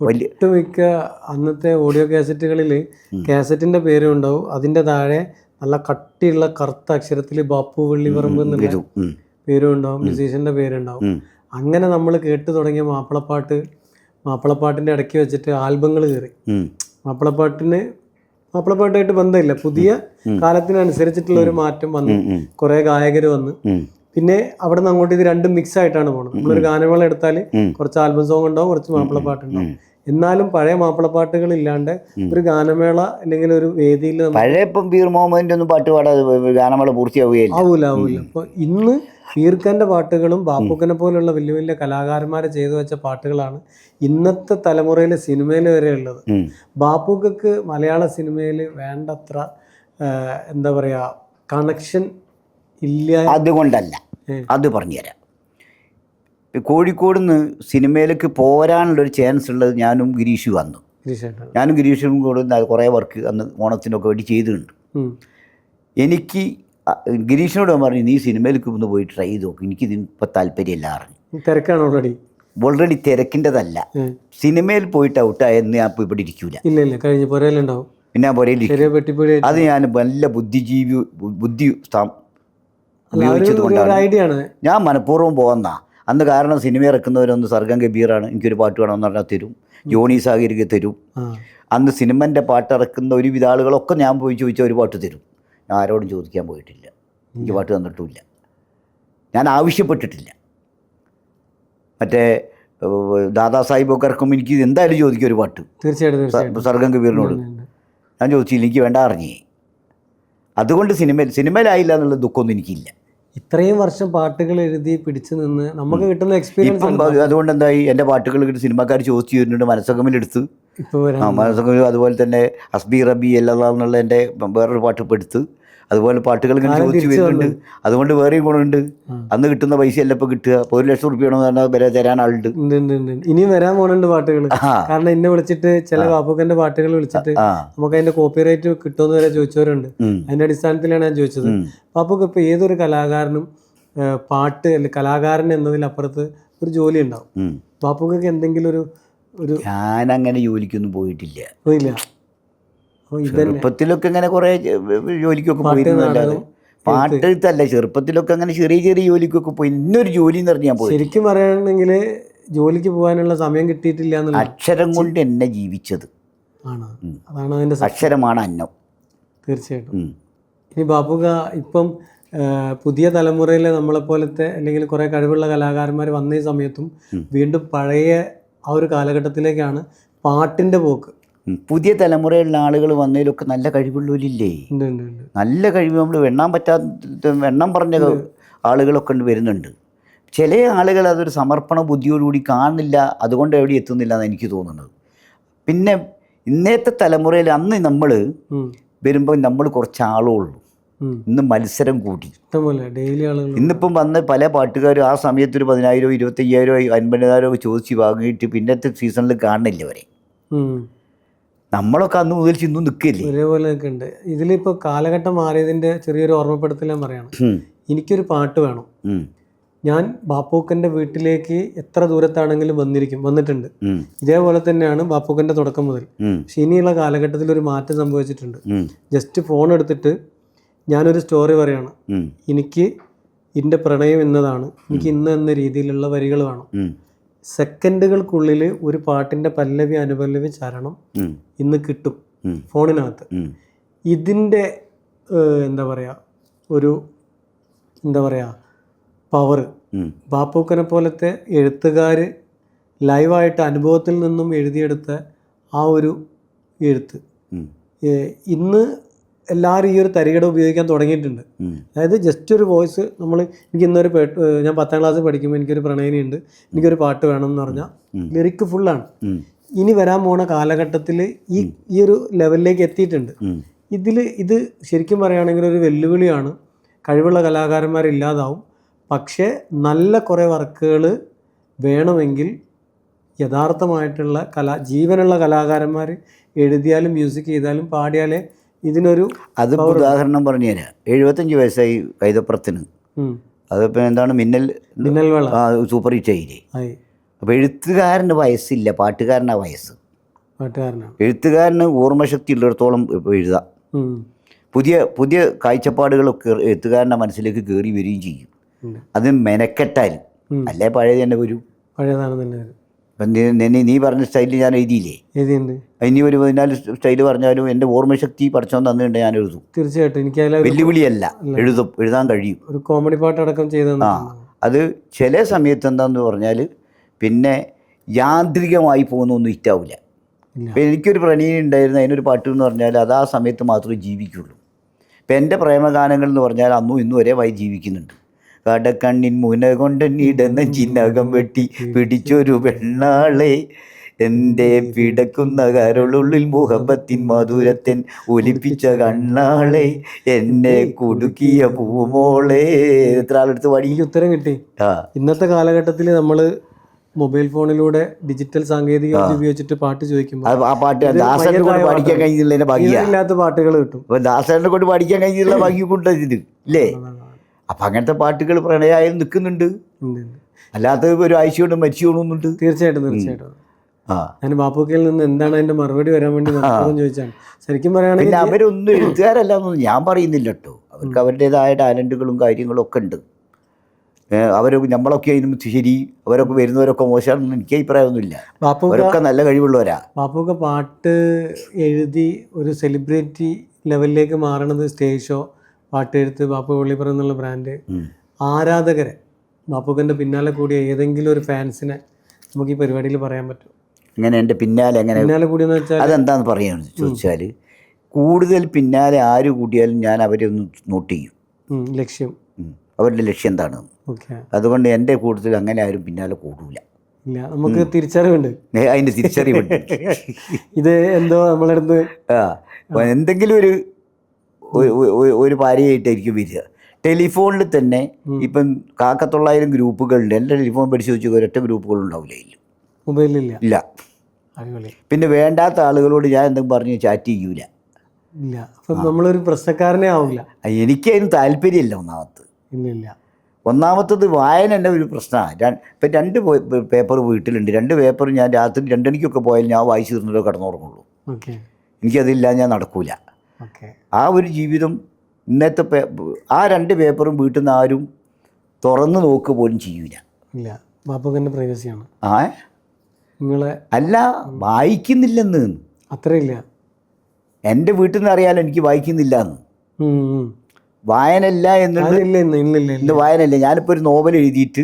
ഒട്ടുമിക്ക അന്നത്തെ ഓഡിയോ കാസറ്റുകളിൽ കാസറ്റിൻ്റെ പേരും ഉണ്ടാവും, അതിൻ്റെ താഴെ നല്ല കട്ടിയുള്ള കറുത്ത അക്ഷരത്തിൽ ബാപ്പു വെള്ളിപ്പറമ്പ് എന്നുള്ള പേരും ഉണ്ടാവും, മ്യൂസീഷ്യൻ്റെ പേരുണ്ടാവും. അങ്ങനെ നമ്മൾ കേട്ടു തുടങ്ങിയ മാപ്പിളപ്പാട്ടിൻ്റെ ഇടയ്ക്ക് വെച്ചിട്ട് ആൽബങ്ങൾ കയറി. മാപ്പിളപ്പാട്ടായിട്ട് ബന്ധമില്ല, പുതിയ കാലത്തിനനുസരിച്ചിട്ടുള്ള ഒരു മാറ്റം വന്നു, കുറേ ഗായകർ വന്ന്. പിന്നെ അവിടെ നിന്ന് അങ്ങോട്ട് ഇത് രണ്ടും മിക്സ് ആയിട്ടാണ് പോകുന്നത്. നമ്മളൊരു ഗാനമേള എടുത്താൽ കുറച്ച് ആൽബം സോങ് ഉണ്ടാവും, കുറച്ച് മാപ്പിളപ്പാട്ടുണ്ടാവും. എന്നാലും പഴയ മാപ്പിളപ്പാട്ടുകൾ ഇല്ലാണ്ട് ഒരു ഗാനമേള അല്ലെങ്കിൽ ഒരു വേദിയിൽ പഴയ ഇപ്പം പീർ മുഹമ്മദിന്റെ ഒന്നും പാട്ട് പാടാതെ ഗാനമേള പൂർത്തിയാവുകയില്ല. ആവൂല. അപ്പൊ ഇന്ന് പീർക്കന്റെ പാട്ടുകളും ബാപ്പുക്കനെ പോലുള്ള വലിയ വലിയ കലാകാരന്മാരെ ചെയ്തു വെച്ച പാട്ടുകളാണ് ഇന്നത്തെ തലമുറയിലെ സിനിമയിൽ വരെ ഉള്ളത്. ബാപ്പുക്കക്ക് മലയാള സിനിമയിൽ വേണ്ടത്ര എന്താ പറയാ കണക്ഷൻ ഇല്ല. അതുകൊണ്ടല്ല, അത് പറഞ്ഞുതരാം. കോഴിക്കോട് നിന്ന് സിനിമയിലേക്ക് പോരാനുള്ളൊരു ചാൻസ് ഉള്ളത് ഞാനും ഗിരീഷും വന്നു. ഞാനും ഗിരീഷും കൂടെ കുറേ വർക്ക് അന്ന് ഓണത്തിനൊക്കെ വേണ്ടി ചെയ്തിട്ടുണ്ട്. എനിക്ക് ഗിരീഷിനോട് പറഞ്ഞു, നീ സിനിമയിലേക്ക് ഒന്ന് പോയി ട്രൈ ചെയ്ത് നോക്കും, എനിക്കിതിനിപ്പോൾ താല്പര്യമില്ല പറഞ്ഞു. തിരക്കാണ് ഓൾറെഡി തിരക്കിൻ്റെതല്ല, സിനിമയിൽ പോയിട്ട് ഔട്ടായെന്ന് ഞാൻ ഇപ്പോൾ ഇവിടെ ഇരിക്കൂല. പിന്നെ ഞാൻ പുരയിൽ അത് ഞാൻ നല്ല ബുദ്ധി ഉപയോഗിച്ചത് കൊണ്ടാണ് ഞാൻ മനഃപൂർവ്വം പോകുന്ന. അന്ന് കാരണം സിനിമ ഇറക്കുന്നവരൊന്ന് സർഗം ഗംഭീറാണ്, എനിക്കൊരു പാട്ട് വേണമെന്ന് പറഞ്ഞാൽ തരും, ജോണി സാഗരിക്ക് തരും. അന്ന് സിനിമൻ്റെ പാട്ട് ഇറക്കുന്ന ഒരുവിധ ആളുകളൊക്കെ ഞാൻ പോയി ചോദിച്ചാൽ ഒരു പാട്ട് തരും. ഞാൻ ആരോടും ചോദിക്കാൻ പോയിട്ടില്ല, എനിക്ക് പാട്ട് തന്നിട്ടുമില്ല, ഞാൻ ആവശ്യപ്പെട്ടിട്ടില്ല. മറ്റേ ദാദാ സാഹിബൊക്കെ ഇറക്കുമ്പോൾ എനിക്ക് എന്തായാലും ചോദിക്കും ഒരു പാട്ട്, തീർച്ചയായിട്ടും സർഗം കബീറിനോട് ഞാൻ ചോദിച്ചില്ല, എനിക്ക് വേണ്ട അറിഞ്ഞേ. അതുകൊണ്ട് സിനിമയിലായില്ല എന്നുള്ള ദുഃഖമൊന്നും എനിക്കില്ല. ഇത്രയും വർഷം പാട്ടുകൾ എഴുതി പിടിച്ചു നിന്ന് നമുക്ക് കിട്ടുന്ന എക്സ്പീരിയൻസ് ഇപ്പം അതുകൊണ്ട് എന്തായി, എൻ്റെ പാട്ടുകൾ സിനിമക്കാർ ചോദിച്ചു വരുന്നുണ്ട്. മനസ്സകമിലെടുത്ത് മനസ്സകമിൽ, അതുപോലെ തന്നെ ഹസ്ബി റബി എന്നുള്ള എൻ്റെ വേറൊരു പാട്ട് ഇപ്പോൾ എടുത്ത്, അതുപോലെ പാട്ടുകൾ ഇങ്ങനെ ചോദിച്ചു വരുന്നുണ്ട്. അതുകൊണ്ട് വേറെയും ഗുണമുണ്ട്. അന്ന് കിട്ടുന്ന പൈസ അല്ല ഇപ്പോൾ കിട്ടുക. ഇപ്പോൾ 1,00,000 റുപ്യ വരെ തരാൻ ആളുണ്ട്. ഇനിയും വരാൻ പോകുന്നുണ്ട് പാട്ടുകൾ. കാരണം എന്നെ വിളിച്ചിട്ട് ചില ബാപ്പുക്കൻ്റെ പാട്ടുകൾ വിളിച്ചിട്ട് നമുക്ക് അതിന്റെ കോപ്പിറൈറ്റ് കിട്ടുമെന്ന് വരെ ചോദിച്ചവരുണ്ട്. അതിന്റെ അടിസ്ഥാനത്തിലാണ് ഞാൻ ചോദിച്ചത്. ബാപ്പുക്ക് ഇപ്പോൾ ഏതൊരു കലാകാരനും പാട്ട് അല്ലെങ്കിൽ കലാകാരൻ എന്നതിലപ്പുറത്ത് ഒരു ജോലി ഉണ്ടാവും. ബാപ്പുക്കൊക്കെ എന്തെങ്കിലും ഒരു ഞാനങ്ങനെ ജോലിക്കൊന്നും പോയിട്ടില്ല. ചെറുപ്പത്തിലൊക്കെ അങ്ങനെ കുറേ ജോലിക്കൊക്കെ പോയിരുന്നല്ലാതെ പാട്ടെഴുത്തല്ല, ചെറുപ്പത്തിലൊക്കെ അങ്ങനെ ചെറിയ ചെറിയ ജോലിക്കൊക്കെ പോയി. ഇന്നൊരു ജോലി എന്ന് പറഞ്ഞാൽ പോയി. ശരിക്കും പറയുകയാണെങ്കിൽ ജോലിക്ക് പോകാനുള്ള സമയം കിട്ടിയിട്ടില്ല. അക്ഷരം കൊണ്ട് എന്നെ ജീവിച്ചത് അതാണ് അതിൻ്റെ അക്ഷരമാണ് അന്നം. തീർച്ചയായിട്ടും. ഇനി ബാപ്പുക ഇപ്പം പുതിയ തലമുറയിലെ നമ്മളെപ്പോലത്തെ അല്ലെങ്കിൽ കുറേ കഴിവുള്ള കലാകാരന്മാർ വന്ന ഈ സമയത്തും വീണ്ടും പഴയ ആ ഒരു കാലഘട്ടത്തിലേക്കാണ് പാട്ടിൻ്റെ പോക്ക്. പുതിയ തലമുറയിലുള്ള ആളുകൾ വന്നതിലൊക്കെ നല്ല കഴിവുള്ളവരില്ലേ, നല്ല കഴിവ്. നമ്മൾ എണ്ണം പറഞ്ഞ ആളുകളൊക്കെ വരുന്നുണ്ട്. ചില ആളുകൾ അതൊരു സമർപ്പണ ബുദ്ധിയോടുകൂടി കാണുന്നില്ല, അതുകൊണ്ട് എവിടെ എത്തുന്നില്ല എന്ന് എനിക്ക് തോന്നുന്നത്. പിന്നെ ഇന്നത്തെ തലമുറയിൽ അന്ന് നമ്മൾ വരുമ്പോൾ നമ്മൾ കുറച്ച് ആളുള്ളൂ. ഇന്ന് മത്സരം കൂടി. ഡെയിലി ആളുകൾ ഇന്നിപ്പം വന്ന പല പാട്ടുകാരും ആ സമയത്ത് ഒരു 10,000 25,000 50,000 ചോദിച്ച് വാങ്ങിയിട്ട് പിന്നത്തെ സീസണിൽ കാണുന്നില്ല അവരെ. നമ്മളൊക്കെ അന്ന് മുതൽ ഇന്നും നിൽക്കില്ലേ ഒരേപോലെ ഉണ്ട്. ഇതിലിപ്പോൾ കാലഘട്ടം മാറിയതിൻ്റെ ചെറിയൊരു ഓർമ്മപ്പെടുത്തൽ ഞാൻ പറയണം. എനിക്കൊരു പാട്ട് വേണം. ഞാൻ ബാപ്പൂക്കൻ്റെ വീട്ടിലേക്ക് എത്ര ദൂരത്താണെങ്കിലും വന്നിട്ടുണ്ട്. ഇതേപോലെ തന്നെയാണ് ബാപ്പൂക്കൻ്റെ തുടക്കം മുതൽ. പക്ഷെ ഇനിയുള്ള കാലഘട്ടത്തിൽ ഒരു മാറ്റം സംഭവിച്ചിട്ടുണ്ട്. ജസ്റ്റ് ഫോൺ എടുത്തിട്ട് ഞാനൊരു സ്റ്റോറി പറയാണ്. എനിക്ക് എൻ്റെ പ്രണയം എന്നതാണ്, എനിക്ക് ഇന്ന് എന്ന രീതിയിലുള്ള വരികൾ വേണം. സെക്കൻഡുകൾക്കുള്ളിൽ ഒരു പാട്ടിൻ്റെ പല്ലവി അനുപല്ലവി ചരണം ഇന്ന് കിട്ടും ഫോണിനകത്ത്. ഇതിൻ്റെ എന്താ പറയുക പവർ ബാപ്പൂക്കനെ പോലത്തെ എഴുത്തുകാർ ലൈവായിട്ട് അനുഭവത്തിൽ നിന്നും എഴുതിയെടുത്ത ആ ഒരു എഴുത്ത് ഇന്ന് എല്ലാവരും ഈ ഒരു തരികട ഉപയോഗിക്കാൻ തുടങ്ങിയിട്ടുണ്ട്. അതായത് ജസ്റ്റ് ഒരു വോയിസ് എനിക്ക് ഇന്നൊരു ഞാൻ 10ാം ക്ലാസ് പഠിക്കുമ്പോൾ എനിക്കൊരു പ്രണയിനിയുണ്ട്, എനിക്കൊരു പാട്ട് വേണം എന്ന് പറഞ്ഞാൽ ലിറിക്ക് ഫുള്ളാണ്. ഇനി വരാൻ പോണ കാലഘട്ടത്തിൽ ഈ ഒരു ലെവലിലേക്ക് എത്തിയിട്ടുണ്ട്. ഇത് ശരിക്കും പറയുകയാണെങ്കിൽ ഒരു വെല്ലുവിളിയാണ്. കഴിവുള്ള കലാകാരന്മാരില്ലാതാവും. പക്ഷേ നല്ല കുറേ വർക്കുകൾ വേണമെങ്കിൽ യഥാർത്ഥമായിട്ടുള്ള ജീവനുള്ള കലാകാരന്മാർ എഴുതിയാലും മ്യൂസിക് ചെയ്താലും പാടിയാലേ ഇതിനൊരു അതിപ്പോൾ ഉദാഹരണം പറഞ്ഞു തരാം. 75 വയസ്സായി കൈതപ്രത്തിന്. അതിപ്പോൾ എന്താണ് മിന്നൽ സൂപ്പർ ഹിറ്റ് ആയില്ലേ. അപ്പോൾ എഴുത്തുകാരന് വയസ്സില്ല, പാട്ടുകാരനാ വയസ്സ്. എഴുത്തുകാരന് ഓർമ്മശക്തി ഉള്ളിടത്തോളം ഇപ്പോൾ എഴുതാം. പുതിയ പുതിയ കാഴ്ചപ്പാടുകളൊക്കെ എഴുത്തുകാരൻ്റെ മനസ്സിലേക്ക് കയറി വരികയും ചെയ്യും. അത് മെനക്കെട്ടാൽ അല്ലേ പഴയത് തന്നെ വരും. പഴയതാണ് തന്നെ വരും. അപ്പം നീ പറഞ്ഞ സ്റ്റൈലിൽ ഞാൻ എഴുതിയില്ലേ, ഇനി ഒരു 14 സ്റ്റൈല് പറഞ്ഞാലും എൻ്റെ ഓർമ്മശക്തി പഠിച്ചോന്ന് തന്നിട്ടുണ്ട്, ഞാൻ എഴുതും. തീർച്ചയായിട്ടും എനിക്ക് വെല്ലുവിളിയല്ല, എഴുതാൻ കഴിയും. ഒരു കോമഡി പാട്ടടക്കം ചെയ്ത അത് ചില സമയത്ത് എന്താന്ന് പറഞ്ഞാൽ പിന്നെ യാന്ത്രികമായി പോകുന്നൊന്നും ഹിറ്റാവില്ല. ഇപ്പം എനിക്കൊരു പ്രണയിനി ഉണ്ടായിരുന്നു, അതിനൊരു പാട്ട് എന്ന് പറഞ്ഞാൽ അത് ആ സമയത്ത് മാത്രമേ ജീവിക്കുള്ളൂ. ഇപ്പം എൻ്റെ പ്രേമഗാനങ്ങൾ എന്ന് പറഞ്ഞാൽ അന്നും ഇന്നും ഒരേ വഴി ജീവിക്കുന്നുണ്ട്. കടക്കണ്ണിൻ മുന കൊണ്ടെന്നിടന്ന ചിന്നകം വെട്ടി പിടിച്ചൊരു പെണ്ണാളെ, എൻ്റെ പിടക്കുന്ന കരളുള്ളിൽ മുഹബത്തിൻ മധുരത്തൻ ഒലിപ്പിച്ച കണ്ണാളെ, എന്നെ കുടുക്കിയ പൂമോളെ. എത്ര ആളെടുത്ത് പാടി ഉത്തരം കിട്ടി. ഇന്നത്തെ കാലഘട്ടത്തിൽ നമ്മൾ മൊബൈൽ ഫോണിലൂടെ ഡിജിറ്റൽ സാങ്കേതിക ഉപയോഗിച്ചിട്ട് പാട്ട് ചോദിക്കുമ്പോൾ ആ പാട്ട് ദാസനെ കൊണ്ട് പഠിക്കാൻ കഴിഞ്ഞില്ല ഭാഗ്യമില്ലാത്ത പാട്ടുകൾ കിട്ടും. അപ്പോൾ ദാസനെ കൊണ്ട് പഠിക്കാൻ കഴിഞ്ഞില്ല ഭാഗ്യം കൊണ്ടത് ഇല്ലേ. അപ്പം അങ്ങനത്തെ പാട്ടുകൾ പ്രണയായാലും നിൽക്കുന്നുണ്ട്, അല്ലാത്ത ഒരു ആഴ്ച കൊണ്ട് മരിച്ചു കൊള്ളുന്നുണ്ട്. തീർച്ചയായിട്ടും. ഞാൻ ബാപ്പുക്കയിൽ നിന്ന് എന്താണ് അതിന്റെ മറുപടി വരാൻ വേണ്ടി ചോദിച്ചാണ്. ശരിക്കും പറയുകയാണെങ്കിൽ അവരൊന്നും എഴുത്തുകാരല്ല എന്നൊന്നും ഞാൻ പറയുന്നില്ല കേട്ടോ. അവർക്ക് അവരുടേതായ ടാലൻറ്റുകളും കാര്യങ്ങളും ഒക്കെ ഉണ്ട്. നമ്മളൊക്കെ അതിന് ശരി, അവരൊക്കെ വരുന്നവരൊക്കെ മോശമാണെന്ന് എനിക്ക് അഭിപ്രായമൊന്നുമില്ല. അവരൊക്കെ നല്ല കഴിവുള്ളവരാ. ബാപ്പുക്ക പാട്ട് എഴുതി ഒരു സെലിബ്രിറ്റി ലെവലിലേക്ക് മാറണത് സ്റ്റേജ് ഷോ, പാട്ടെഴുത്ത്, ബാപ്പു വെള്ളിപ്പുറം എന്നുള്ള ബ്രാൻഡ്, ആരാധകരെ ബാപ്പുക്കൻ്റെ പിന്നാലെ കൂടിയ ഏതെങ്കിലും ഒരു ഫാൻസിനെ നമുക്ക് ഈ പരിപാടിയിൽ പറയാൻ പറ്റും. അങ്ങനെ എൻ്റെ പിന്നാലെ കൂടിയെന്ന് വെച്ചാൽ അതെന്താന്ന് പറയുകയെന്ന് ചോദിച്ചാൽ, കൂടുതൽ പിന്നാലെ ആര് കൂടിയാലും ഞാൻ അവരെ ഒന്ന് നോട്ട് ചെയ്യും. ലക്ഷ്യം, അവരുടെ ലക്ഷ്യം എന്താണ്. അതുകൊണ്ട് എൻ്റെ കൂടുതൽ അങ്ങനെ ആരും പിന്നാലെ കൂടൂല. നമുക്ക് തിരിച്ചറിവുണ്ട്, അതിൻ്റെ തിരിച്ചറിവുണ്ട്. ഇത് എന്തോ നമ്മളടുത്ത് എന്തെങ്കിലും ഒരു ഭാര്യയായിട്ടായിരിക്കും വരിക. ടെലിഫോണിൽ തന്നെ ഇപ്പം 900 ഗ്രൂപ്പുകളുണ്ട്. എൻ്റെ ടെലിഫോൺ പരിശോധിച്ച് ഒരൊറ്റ ഗ്രൂപ്പുകളുണ്ടാവില്ല, മൊബൈലില്ല, ഇല്ല. പിന്നെ വേണ്ടാത്ത ആളുകളോട് ഞാൻ എന്തെങ്കിലും പറഞ്ഞ് ചാറ്റ് ചെയ്യൂല. നമ്മളൊരു പ്രശ്നക്കാരനെ ആവില്ല. എനിക്കതിന് താല്പര്യമില്ല. ഒന്നാമത്തത് വായന എൻ്റെ ഒരു പ്രശ്നമാണ്. ഇപ്പം 2 പേപ്പർ വീട്ടിലുണ്ട്. 2 പേപ്പർ ഞാൻ രാത്രി 2 മണിക്കൊക്കെ പോയാൽ ഞാൻ വായിച്ചു തീർന്നിട്ടോ കിടന്നുറങ്ങുള്ളൂ. എനിക്കതില്ല, ഞാൻ നടക്കൂല. ആ ഒരു ജീവിതം ഇന്നത്തെ ആ 2 പേപ്പറും വീട്ടിൽ നിന്ന് ആരും തുറന്നു നോക്കുക പോലും ചെയ്യൂല. പ്രൈവസിയാണ്. അല്ല, വായിക്കുന്നില്ലെന്ന് അത്രയില്ല. എൻ്റെ വീട്ടിൽ നിന്ന് അറിയാലോ എനിക്ക് വായിക്കുന്നില്ല എന്ന്. വായനല്ല എന്നുള്ളത് വായനല്ല. ഞാനിപ്പോൾ ഒരു നോവൽ എഴുതിയിട്ട്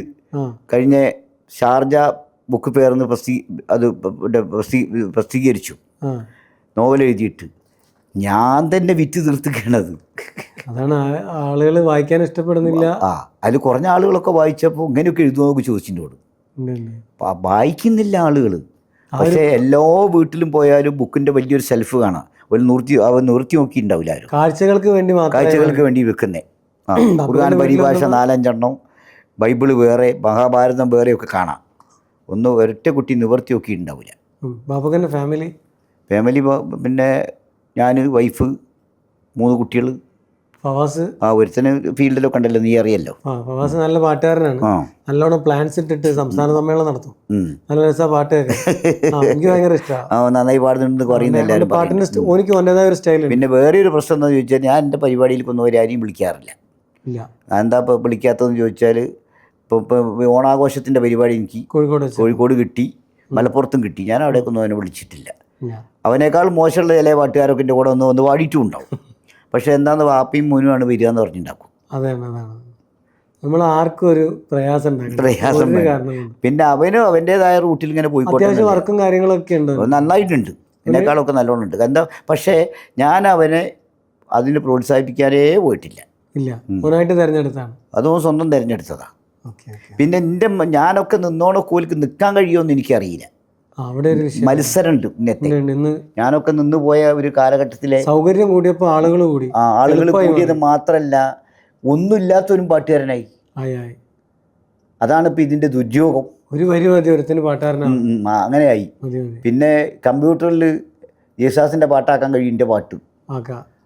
കഴിഞ്ഞ ഷാർജ ബുക്ക് ഫെയറിന്ന് പ്രസിദ്ധീകരിച്ചു. നോവൽ എഴുതിയിട്ട് ഞാൻ തന്നെ വിറ്റ് തീർത്തിക്കണത്. അതാണ് ആളുകൾ വായിക്കാൻ ഇഷ്ടപ്പെടുന്നില്ല. അതിൽ കുറഞ്ഞ ആളുകളൊക്കെ വായിച്ചപ്പോൾ ഇങ്ങനെയൊക്കെ എഴുതുന്നതൊക്കെ ചോദിച്ചിട്ടോട് വായിക്കുന്നില്ല ആളുകൾ. പക്ഷേ എല്ലാ വീട്ടിലും പോയാലും ബുക്കിൻ്റെ വലിയൊരു സെൽഫ് കാണാം. ഒരു നിർത്തി നോക്കിയിട്ടുണ്ടാവില്ല ആരും. കാഴ്ചകൾക്ക് വേണ്ടി കാഴ്ചകൾക്ക് വേണ്ടി വെക്കുന്നേ. ഖുർആൻ പരിഭാഷ 4-5 എണ്ണം, ബൈബിള് വേറെ, മഹാഭാരതം വേറെയൊക്കെ കാണാം. ഒരൊറ്റ കുട്ടി നിവർത്തി നോക്കിയിട്ടുണ്ടാവില്ല. ബാപ്പുക്കൻ്റെ ഫാമിലി പിന്നെ ഞാൻ, വൈഫ്, 3 കുട്ടികൾ. ഫവാസ് ഒരുത്തന് ഫീൽഡിലൊക്കെ ഉണ്ടല്ലോ, നീ അറിയല്ലോ. ഫവാസ് നല്ല പാട്ടുകാരനാണ്. നല്ലോണം പ്ലാൻസ് ഇട്ടിട്ട് സംസ്ഥാന സമ്മേളനം നടത്തും. നല്ല രസമാണ് പാട്ട് കേൾക്കാൻ. എനിക്ക് ഭയങ്കര ഇഷ്ടമാണ്. നന്നായി പാടുന്നുണ്ട് പറയുന്ന എല്ലാവരും. പാട്ടിന് എനിക്ക് അവൻ്റെതായ ഒരു സ്റ്റൈൽ. പിന്നെ വേറൊരു പ്രശ്നം എന്താണെന്ന് ചോദിച്ചാൽ, ഞാൻ എൻ്റെ പരിപാടിയിൽക്കൊന്നും ആരെയും വിളിക്കാറില്ല. എന്താ ഇപ്പോൾ വിളിക്കാത്തതെന്ന് ചോദിച്ചാൽ, ഇപ്പോൾ ഓണാഘോഷത്തിൻ്റെ പരിപാടി എനിക്ക് കോഴിക്കോട് കിട്ടി, മലപ്പുറത്തും കിട്ടി. ഞാൻ അവിടേക്കൊന്നും അവനെ വിളിച്ചിട്ടില്ല. അവനേക്കാൾ മോശമുള്ള ചില പാട്ടുകാരൊക്കെ എൻ്റെ കൂടെ ഒന്ന് പാടിയിട്ടും ഉണ്ടാവും. പക്ഷെ എന്താന്ന് വാപ്പയും മോനുമാണ് വരിക എന്ന് പറഞ്ഞിട്ടുണ്ടാക്കും. അതാണ് നമ്മൾ ആർക്കും ഒരു പ്രയാസം പിന്നെ അവനും അവൻ്റെതായ റൂട്ടിൽ ഇങ്ങനെ പോയിക്കോട്ടെ. വർക്കും കാര്യങ്ങളൊക്കെ ഉണ്ട്, നന്നായിട്ടുണ്ട്, എന്നെക്കാളൊക്കെ നല്ലോണം ഉണ്ട്. എന്താ പക്ഷേ ഞാൻ അവനെ അതിന് പ്രോത്സാഹിപ്പിക്കാനേ പോയിട്ടില്ല. തിരഞ്ഞെടുത്താണ്, അതും സ്വന്തം തിരഞ്ഞെടുത്തതാണ്. പിന്നെ ഞാനൊക്കെ നിന്നോണക്കോലിക്ക് നിൽക്കാൻ കഴിയുമെന്ന് എനിക്കറിയില്ല. മത്സരമുണ്ട് ഇന്നത്തെ. ഞാനൊക്കെ നിന്ന് പോയ ഒരു കാലഘട്ടത്തിലെ സൗകര്യം കൂടിയപ്പോൾ ആളുകൾ കൂടിയത് മാത്രമല്ല, ഒന്നുമില്ലാത്തൊരു പാട്ടുകാരനായി. അതാണ് ഇപ്പം ഇതിൻ്റെ ദുര്യോഗം. ഒരു വരി മതി ഒരുത്തിന് പാട്ടുകാരനാണ്, അങ്ങനെയായി. പിന്നെ കമ്പ്യൂട്ടറിൽ യേശുദാസിൻ്റെ പാട്ടാക്കാൻ കഴിയും എൻ്റെ പാട്ട്.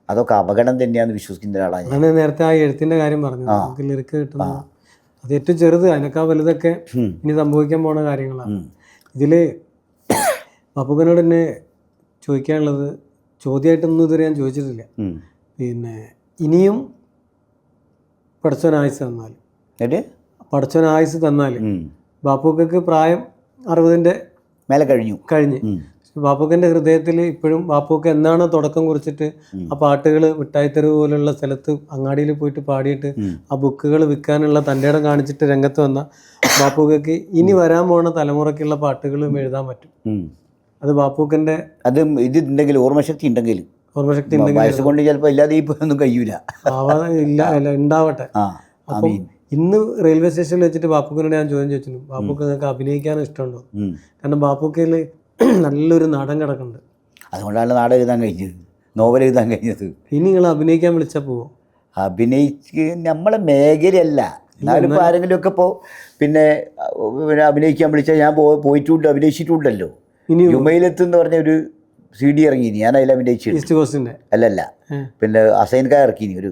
അതൊക്കെ അപകടം തന്നെയാണെന്ന് വിശ്വസിക്കുന്ന ഒരാളാണ് ഞാൻ. നേരത്തെ ആ എഴുത്തിൻ്റെ കാര്യം പറഞ്ഞു, നമുക്ക് ലിറിക്ക് കിട്ടുന്നത് അത് ഏറ്റവും ചെറുത്, അതിനേക്കാൾ വലുതൊക്കെ ഇനി സംഭവിക്കാൻ പോണ കാര്യങ്ങളാണ്. ഇതിൽ ബാപ്പുക്കനോട് തന്നെ ചോദിക്കാനുള്ളത്, ചോദ്യമായിട്ടൊന്നും ഇതുവരെ ഞാൻ ചോദിച്ചിട്ടില്ല. പിന്നെ ഇനിയും പടച്ചോനായുസ് തന്നാൽ ബാപ്പുക്കക്ക് പ്രായം 60-ൻ്റെ മേലെ കഴിഞ്ഞ് ബാപ്പുക്കൻ്റെ ഹൃദയത്തിൽ ഇപ്പോഴും ബാപ്പുക്ക എന്നാണോ തുടക്കം കുറിച്ചിട്ട് ആ പാട്ടുകൾ മിഠായിത്തെരുവ് പോലുള്ള സ്ഥലത്ത് അങ്ങാടിയിൽ പോയിട്ട് പാടിയിട്ട് ആ ബുക്കുകൾ വിൽക്കാനുള്ള തൻ്റെ ഇടം കാണിച്ചിട്ട് രംഗത്ത് വന്ന ബാപ്പുക്കയ്ക്ക് ഇനി വരാൻ പോണ തലമുറയ്ക്കുള്ള പാട്ടുകളും എഴുതാൻ പറ്റും. അത് ബാപ്പുക്കൻ്റെ ഇതുണ്ടെങ്കിൽ, ഓർമ്മശക്തി ഉണ്ടെങ്കിൽ വയസ്സ് കൊണ്ട് ചിലപ്പോൾ ഇല്ലാതെ ഒന്നും കഴിയൂല. ഉണ്ടാവട്ടെ. അപ്പം ഇന്ന് റെയിൽവേ സ്റ്റേഷനിൽ വെച്ചിട്ട് ബാപ്പുക്കനോട് ഞാൻ ചോദ്യം ചോദിച്ചിരുന്നു, ബാപ്പുക്ക് നിങ്ങൾക്ക് അഭിനയിക്കാനും ഇഷ്ടമുണ്ടോ? കാരണം ബാപ്പുക്കയിൽ നല്ലൊരു നാടൻ കിടക്കുന്നുണ്ട്. അതുകൊണ്ടാണ് നാടകം എഴുതാൻ കഴിഞ്ഞത്, നോവൽ എഴുതാൻ കഴിഞ്ഞത്. ഇനി നിങ്ങൾ അഭിനയിക്കാൻ വിളിച്ചാൽ പോവോ? നമ്മളെ മേഖലയല്ല. എന്നാലും ഇപ്പോൾ ആരെങ്കിലുമൊക്കെ ഇപ്പോൾ പിന്നെ അഭിനയിക്കാൻ വിളിച്ചാൽ ഞാൻ പോയിട്ടുണ്ട്, അഭിനയിച്ചിട്ടുണ്ടല്ലോ. യുമൈലത്ത് എന്ന് പറഞ്ഞ ഒരു CD ഇറങ്ങി, ഞാൻ അതിൽ അഭിനയിച്ചു. അല്ലല്ല, പിന്നെ അസൈൻക ഇറക്കി ഒരു